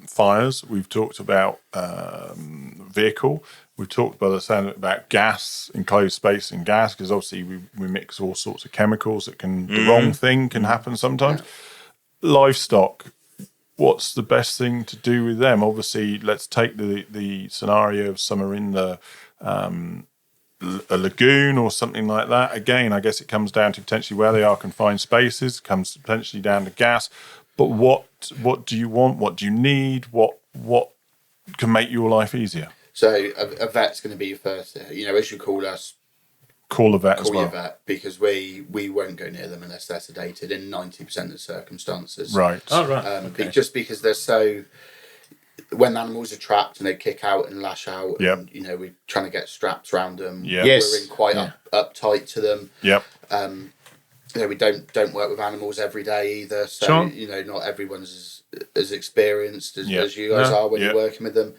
fires. We've talked about vehicle. We've talked by the sound about gas, enclosed space, and gas, because obviously we mix all sorts of chemicals that can the wrong thing can happen sometimes. Livestock. What's the best thing to do with them? Obviously, let's take the scenario of some are in a lagoon or something like that. Again, I guess it comes down to potentially where they are, confined spaces, comes potentially down to gas. But what do you want? What do you need? What can make your life easier? So a vet's going to be your first, as you call us, call a vet as well. Call your vet, because we won't go near them unless they're sedated in 90% of the circumstances. Right. Just because they're so... When animals are trapped and they kick out and lash out, and we're trying to get straps around them. Yep. We're in quite uptight to them. Yep. We don't work with animals every day either, so not everyone's as experienced as you guys are when you're working with them.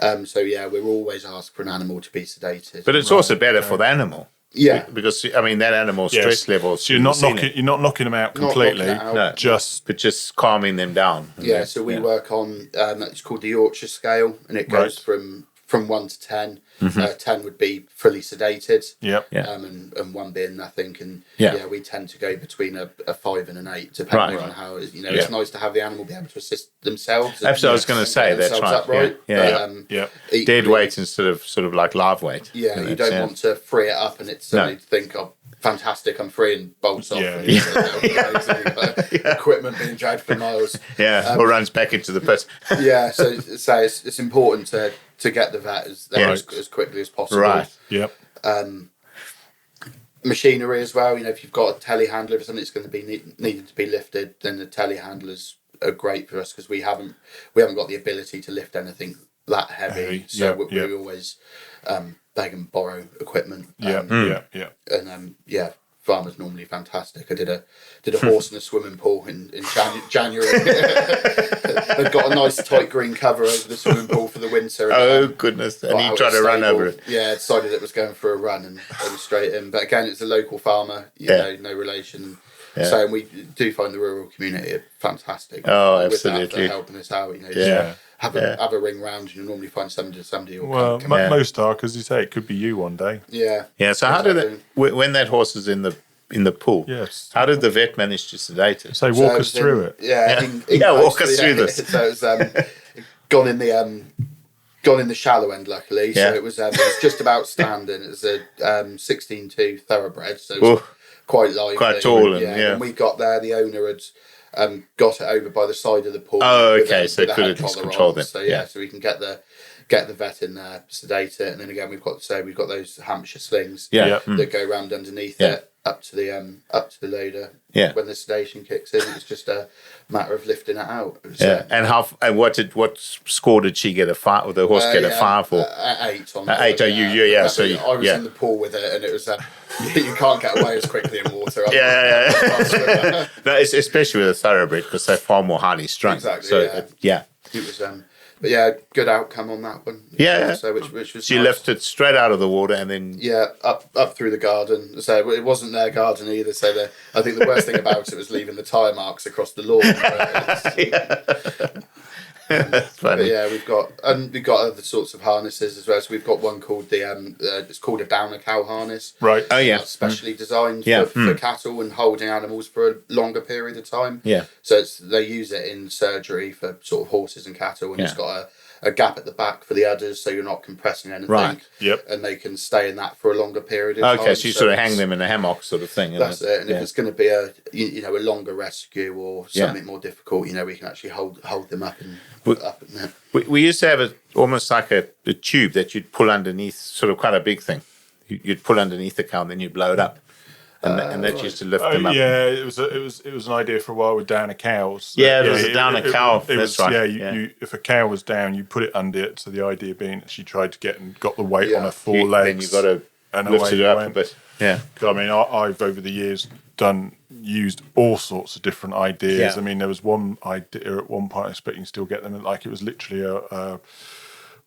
We're always asked for an animal to be sedated. But it's also better for the animal. Yeah, because that animal's stress levels. So you're not knocking them out completely. No, just calming them down. Yeah, so we work on it's called the Yorkshire scale, and it goes from 1 to 10. 10 would be fully sedated. Yep. And 1 being nothing. And we tend to go between a 5 and an 8, depending on how it's nice to have the animal be able to assist themselves. Absolutely, I was going to say that's right. Upright. Dead weight instead of sort of like live weight. Yeah, you don't want to free it up and it's think, oh, fantastic, I'm freeing bolts off. Equipment being dragged for miles. Or runs back into the pit. So it's important to get the vet as quickly as possible. Right. Yep. Machinery as well. If you've got a telehandler, if something's going to be needed to be lifted, then the telehandlers are great for us, because we haven't got the ability to lift anything that heavy. So we always beg and borrow equipment. And farmer's normally fantastic. I did a horse in a swimming pool in January. They've got a nice tight green cover over the swimming pool for the winter. And, goodness! And he tried to run over it. Yeah, decided it was going for a run and straight in. But again, it's a local farmer. You know, no relation. Yeah. So we do find the rural community fantastic. Oh, absolutely. With helping us out. You know, have a ring round. You normally find somebody will come most are, because you say it could be you one day. Yeah. Yeah. So how did it, when that horse is in the pool? Yes. How did the vet manage to sedate it? So walk us through it. Yeah. Walk us through this. So it was gone in the shallow end, luckily. So it was just about standing. It was a 16-2 thoroughbred. So. It was quite lively, quite tall, and when we got there, the owner had got it over by the side of the pool. Oh, okay, so it could have just controlled it. So so we can get the vet in there, sedate it, and then again we've got those Hampshire slings that go round underneath it up to the loader. Yeah. When the sedation kicks in, it's just a matter of lifting it out. And what score did she get? A 5, or the horse get a 5 or 8 on 8? So I was in the pool with it, and it was you can't get away as quickly in water. No, it's especially with a thoroughbred because they're far more highly strung. Exactly. So, it was. But good outcome on that one. Yeah. So which was she nice. lifted straight out of the water and then up through the garden. So it wasn't their garden either. So I think the worst thing about it was leaving the tyre marks across the lawn. That's funny. But we've got other sorts of harnesses as well. So we've got one called it's called a downer cow harness. Right. Oh yeah. That's specially designed for cattle and holding animals for a longer period of time. Yeah. So they use it in surgery for sort of horses and cattle, and it's got a gap at the back for the udders, so you're not compressing anything. Right. Yep. And they can stay in that for a longer period of time. Okay, so you sort of hang them in a hammock sort of thing. That's it. And if it's going to be a longer rescue or something more difficult, we can actually hold them up and up in there. We used to have almost like a tube that you'd pull underneath, sort of quite a big thing. You'd pull underneath the cow and then you'd blow it up. And that used to lift them up. Yeah, it was an idea for a while with downer cows. Yeah, there was a downer cow. That's right. You, if a cow was down, you put it under it. So the idea being that she tried to got the weight on her forelegs. Then you've got to lift it up a bit. Yeah. I mean, I've over the years used all sorts of different ideas. Yeah. I mean, there was one idea at one point, I expect you can still get them, like it was literally a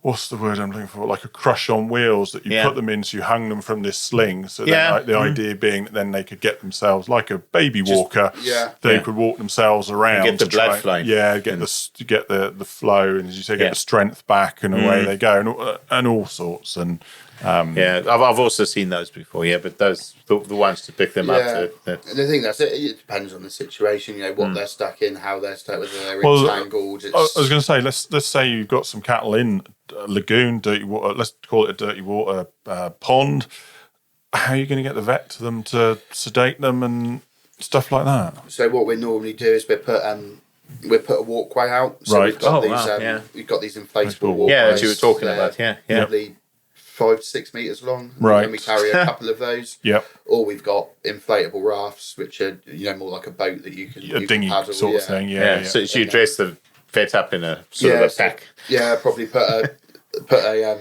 what's the word I'm looking for? Like a crush on wheels that you put them in, so you hung them from this sling. So then, the idea being that then they could get themselves like a baby walker. They could walk themselves around. And get the blood flowing. Yeah, get the flow, and as you say, get the strength back, and away they go, and all sorts. And I've also seen those before. Yeah, but those the ones to pick them up. And I think that's it. It depends on the situation. What they're stuck in, how they're stuck, whether they're entangled. I was going to say, let's say you've got some cattle in a lagoon, dirty water. Let's call it a dirty water pond. How are you going to get the vet to them to sedate them and stuff like that? So what we normally do is we put a walkway out. So we've got we've got these inflatable walkways. Yeah, that you were talking about. Probably 5 to 6 meters long. Right. And we carry a couple of those. Yep. Or we've got inflatable rafts, which are more like a boat that you can a dinghy paddle, sort of thing. Yeah. So you dress the vet up in a sort of a pack. Yeah, probably put a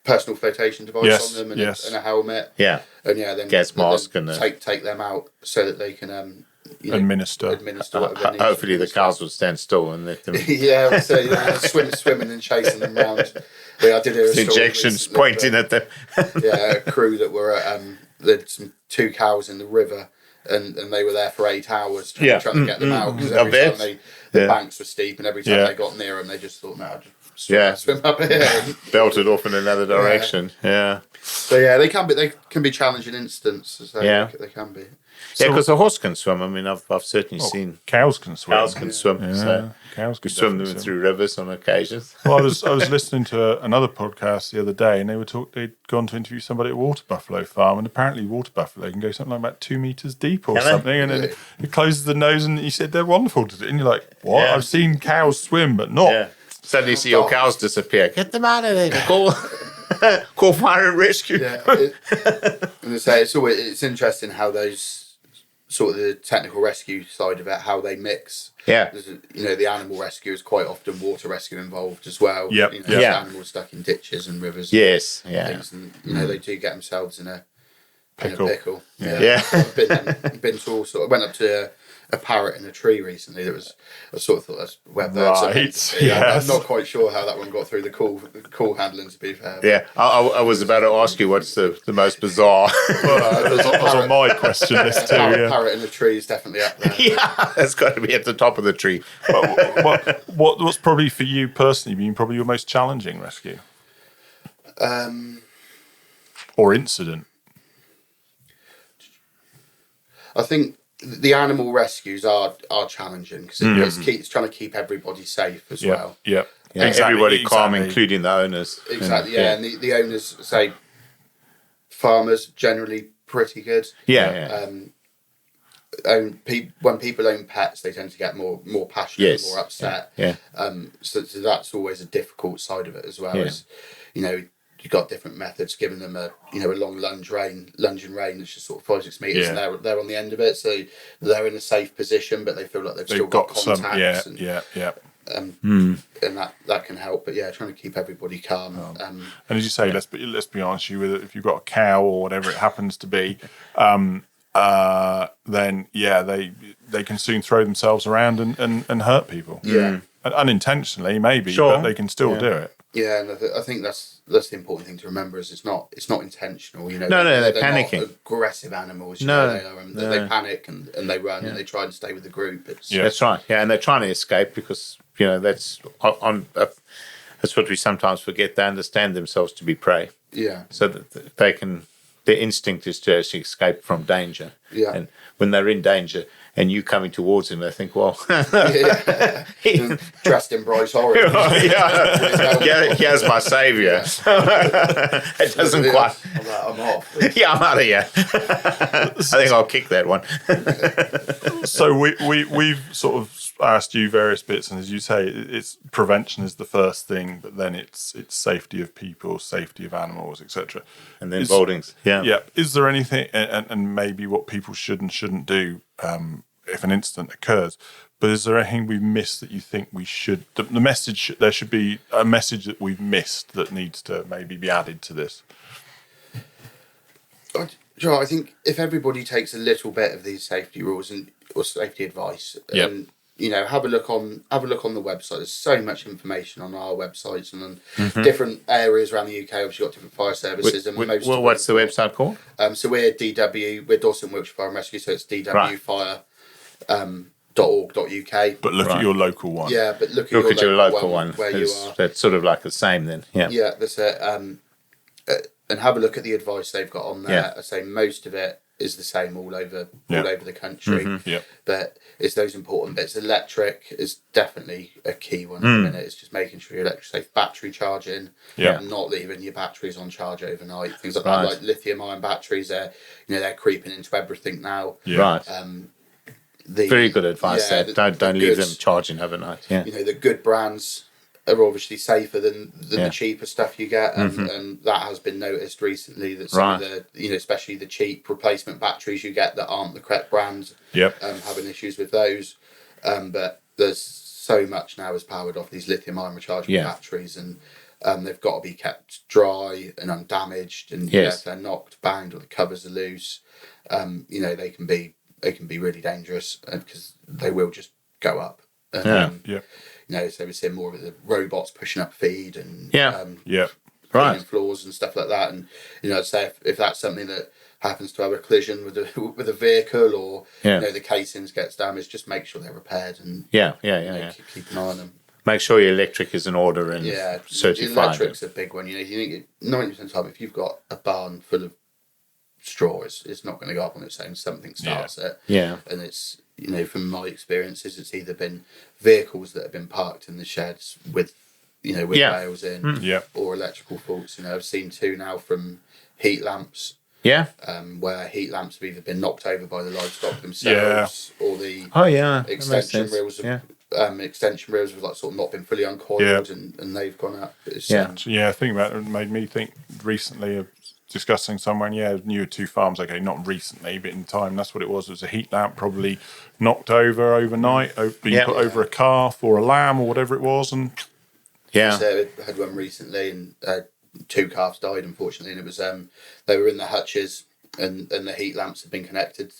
personal flotation device on them and a helmet. Yeah. And then gas mask and take them out so that they can administer whatever they need. Hopefully the cows will stand still and let them. Swimming and chasing them around. I did hear a story injections pointing at them. A crew that were at there'd some 2 cows in the river, and they were there for 8 hours trying to get them out because every time the banks were steep, and every time they got near them, they just thought, "No, just swim up here." Belted off in another direction. Yeah. So they can be challenging incidents. So they can be. Yeah, because a horse can swim. I mean, I've certainly seen cows can swim. Cows can swim. Yeah, so cows can swim them through rivers on occasions. Well, I was listening to another podcast the other day, and they'd gone to interview somebody at Water Buffalo Farm, and apparently water buffalo can go something like about 2 meters deep or something, and then it closes the nose, and you said they're wonderful to do, and you're like, what? Yeah. I've seen cows swim, but not. Yeah. Suddenly you see your cows disappear. Get them out of there. Call fire and rescue. Yeah. It's interesting how those sort of the technical rescue side of it, how they mix. Yeah. The animal rescue is quite often water rescue involved as well. Yep. Animals stuck in ditches and rivers. Yes. And things, and they do get themselves in pickle. Yeah. I've been to all sort. I went up to a parrot in a tree recently. That was. I sort of thought that's web birds. Right. I'm not quite sure how that one got through the call handling. To be fair. Yeah, I was about to ask you what's the most bizarre. Well, that was on my question list too. Parrot in a tree is definitely up there. Yeah, that's got to be at the top of the tree. What's probably for you personally been probably your most challenging rescue or incident? I think the animal rescues are challenging because it's trying to keep everybody safe as well. Yeah. Yeah, Exactly, everybody calm, including the owners. Exactly. And the owners say farmers generally pretty good. When people own pets, they tend to get more passionate, more upset. So that's always a difficult side of it as well. As you've got different methods, giving them a long lunge and rein that's just sort of 5-6 meters, and they're on the end of it, so they're in a safe position, but they feel like they've still got contacts. And that can help. But trying to keep everybody calm. And as you say, let's be honest, if you've got a cow or whatever it happens to be, then they can soon throw themselves around and hurt people. Unintentionally maybe, but they can still do it. Yeah, and I think that's the important thing to remember is it's not intentional. No, they're panicking. Not aggressive animals. They panic and they run and they try and stay with the group. That's right. Yeah, and they're trying to escape because that's that's what we sometimes forget. They understand themselves to be prey. Yeah. So that they can. Their instinct is to actually escape from danger. Yeah. And when they're in danger and you coming towards them, they think, well, dressed in bright orange. Here's my saviour. It doesn't quite. I'm off. I'm out of here. I think I'll kick that one. So we've sort of asked you various bits, and as you say, it's prevention is the first thing, but then it's safety of people, safety of animals, etc. And then boardings. Yeah. Is there anything, and maybe what people should and shouldn't do if an incident occurs? But is there anything we've missed that you think we should? The message, there should be a message that we've missed that needs to maybe be added to this. Sure, I think if everybody takes a little bit of these safety rules or safety advice, and have a look on the website. There's so much information on our websites and on different areas around the UK. Obviously, got different fire services. What's the website called? So we're DW. We're Dorset and Wiltshire Fire and Rescue. So it's dwfire.org.uk. But look at your local one. Yeah, but look at your local one where you are. That's sort of like the same then. Yeah, that's it. And have a look at the advice they've got on there. I say most of it is the same all over the country. But it's those important bits. Electric is definitely a key one at the minute. It's just making sure your electric safe, battery charging, and not leaving your batteries on charge overnight. Things like that, like lithium-ion batteries. They're creeping into everything now. Very good advice there. Don't leave them charging overnight. The good brands are obviously safer than the cheaper stuff you get, and that has been noticed recently. That some of the especially the cheap replacement batteries you get that aren't the correct brands, having issues with those. But there's so much now is powered off these lithium-ion rechargeable batteries, and they've got to be kept dry and undamaged. And if they're knocked, banged, or the covers are loose, they can be really dangerous because they will just go up. So we're seeing more of the robots pushing up feed and cleaning floors and stuff like that. And I'd say if that's something that happens to have a collision with a vehicle or the casings gets damaged, just make sure they're repaired and keep an eye on them. Make sure your electric is in order and certified. Electric's a big one. You think 90% of the time, if you've got a barn full of straw, it's not going to go up on its own. Something starts it. And it's from my experiences, it's either been vehicles that have been parked in the sheds with bales in, or electrical faults. I've seen 2 now from heat lamps. Where heat lamps have either been knocked over by the livestock themselves, or the extension reels. Extension reels have sort of not been fully uncoiled, and they've gone up. Thinking about it made me think recently of discussing someone, knew 2 farms, not recently, but in time, that's what it was. It was a heat lamp probably knocked over overnight, being put over a calf or a lamb or whatever it was. And so I had one recently, and 2 calves died, unfortunately, and it was they were in the hutches, and the heat lamps had been connected,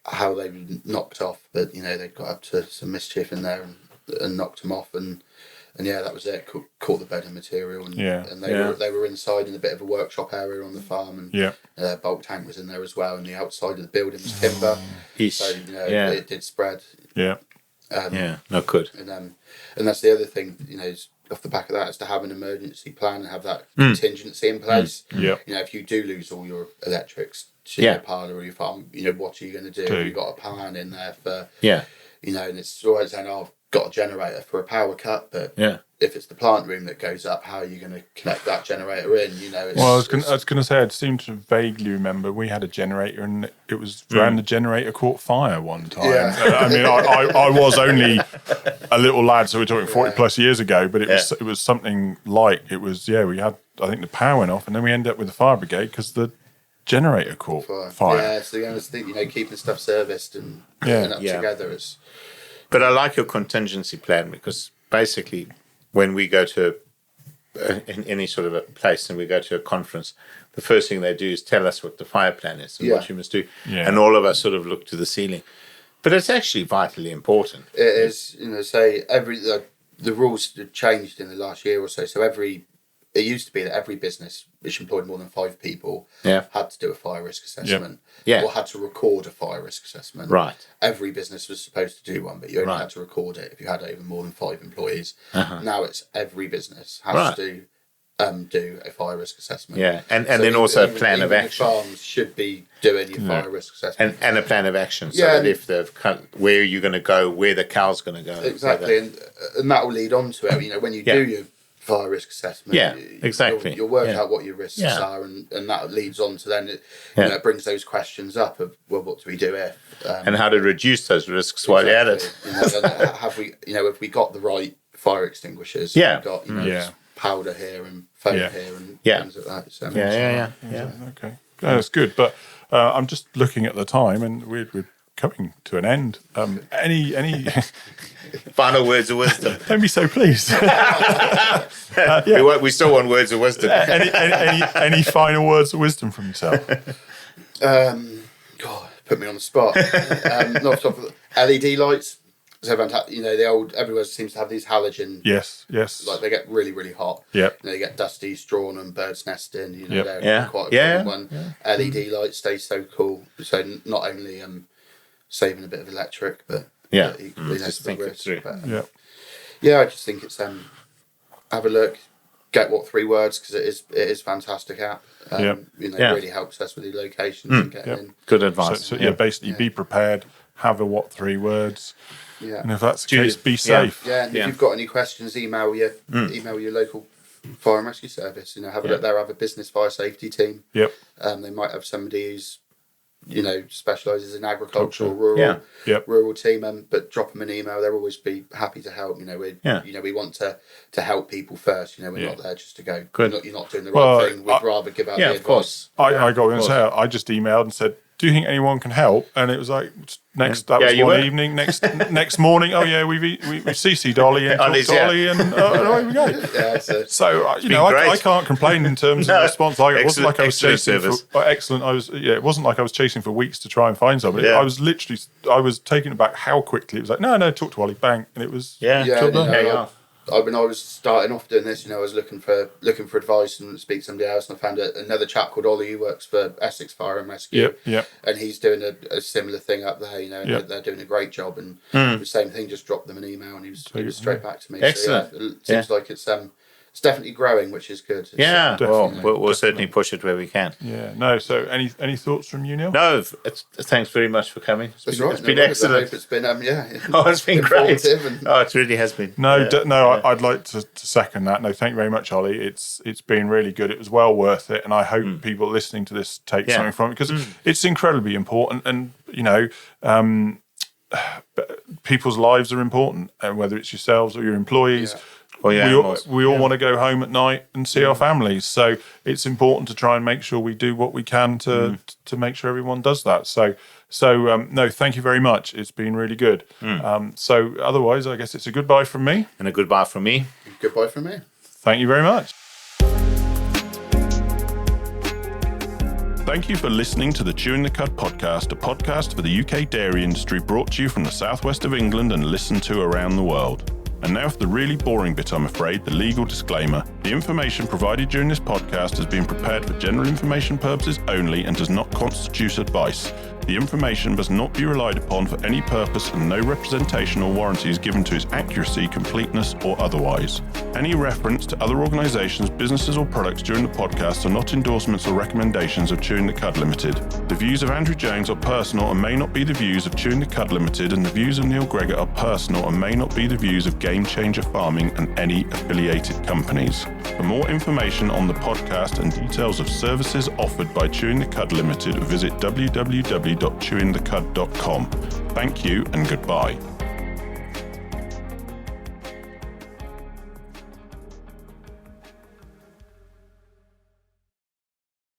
how they were knocked off. But they got up to some mischief in there and knocked them off, and yeah, that was it. Caught the bedding material, and they were inside in a bit of a workshop area on the farm, and bulk tank was in there as well, and the outside of the building was timber, so it did spread. Not good. And that's the other thing, is off the back of that, is to have an emergency plan and have that contingency in place. If you do lose all your electrics to your parlour or your farm, what are you going to do? You've got a plan in there for, and it's always saying, I've got a generator for a power cut, but if it's the plant room that goes up, how are you going to connect that generator in? Well, I was going to say, I seem to vaguely remember we had a generator, and it was around the generator caught fire one time. I mean, I was only a little lad, so we're talking 40 plus years ago, but it was something like, we had, I think the power went off, and then we ended up with the fire brigade because the generator caught fire. Yeah, so keeping stuff serviced and putting it together is. But I like your contingency plan, because basically when we go to in any sort of a place and we go to a conference, the first thing they do is tell us what the fire plan is and what you must do. And all of us sort of look to the ceiling. But it's actually vitally important. It is, say the rules have changed in the last year or so. So it used to be that every business which employed more than 5 people had to do a fire risk assessment or had to record a fire risk assessment. Right. Every business was supposed to do one, but you only had to record it if you had over more than 5 employees. Now it's every business has to do a fire risk assessment. Yeah, and so then also a plan of action. Farms should be doing your fire risk assessment. And a plan of action, so that if where you're going to go, where the cow's going to go. Exactly, and that will lead on to it. When you do your fire risk assessment, exactly. You'll work out what your risks are, and that leads on to then it brings those questions up of, well, what do we do if and how to reduce those risks while you're at it. Have we got the right fire extinguishers? We've got powder here and foam here and things like that. So Okay, that's good. But I'm just looking at the time, and we're coming to an end. Any final words of wisdom? Don't be so pleased. We still want words of wisdom. Any final words of wisdom from yourself? God, put me on the spot. Not off of LED lights. So fantastic. Everywhere seems to have these halogen. Yes. Like they get really, really hot. Yep. They get dusty, straw on them, birds nesting. Yep. They're quite a common one. LED lights stay so cool. So not only saving a bit of electric, but equally just think it through. I just think it's have a look, get what 3 words, because it is fantastic app. It really helps us with the locations and getting in. Good advice. So basically be prepared. Have a what 3 words. Yeah. And if that's the case, be safe. Yeah, and if you've got any questions, email your local fire and rescue service. Have a look there. Have a business fire safety team. Yep. They might have somebody who's specialises in agriculture or rural team. But drop them an email. They'll always be happy to help. We want to help people first. We're not there just to go. You're not doing the right thing. We'd rather give out the advice. Of course. I got to say, I just emailed and said, do you think anyone can help? And it was like that was one evening. Next morning, we CC'd Ollie and talked to Ollie, and away we go. I can't complain in terms of the response. It wasn't like I was chasing for excellent. It wasn't like I was chasing for weeks to try and find somebody. I was literally, I was taken aback how quickly it was like, no, talk to Ollie, bang, and it was When I was starting off doing this, I was looking for advice and speak to somebody else, and I found another chap called Ollie who works for Essex Fire and Rescue. And he's doing a similar thing up there, and they're doing a great job. And the same thing, just dropped them an email, and he was straight back to me. Excellent. So, it seems like it's definitely growing, which is good. We'll certainly push it where we can. So any thoughts from you, Neil? No, thanks very much for coming. It's It's been excellent. I hope it's been it's been great. It really has been. I'd like to second that. No, thank you very much, Ollie. It's been really good. It was well worth it, and I hope people listening to this take something from it, because it's incredibly important. And people's lives are important, and whether it's yourselves or your employees. We all want to go home at night and see our families. So it's important to try and make sure we do what we can to make sure everyone does that. So thank you very much. It's been really good. So otherwise, I guess it's a goodbye from me. And a goodbye from me. Goodbye from me. Thank you very much. Thank you for listening to the Chewing the Cud podcast, a podcast for the UK dairy industry brought to you from the southwest of England and listened to around the world. And now for the really boring bit, I'm afraid, the legal disclaimer. The information provided during this podcast has been prepared for general information purposes only and does not constitute advice. The information must not be relied upon for any purpose and no representation or warranty is given to its accuracy, completeness or otherwise. Any reference to other organisations, businesses or products during the podcast are not endorsements or recommendations of Chewing the Cud Limited. The views of Andrew Jones are personal and may not be the views of Chewing the Cud Limited, and the views of Neil Gregor are personal and may not be the views of Game Changer Farming and any affiliated companies. For more information on the podcast and details of services offered by Chewing the Cud Limited, visit www.chewingthecud.com. Thank you and goodbye.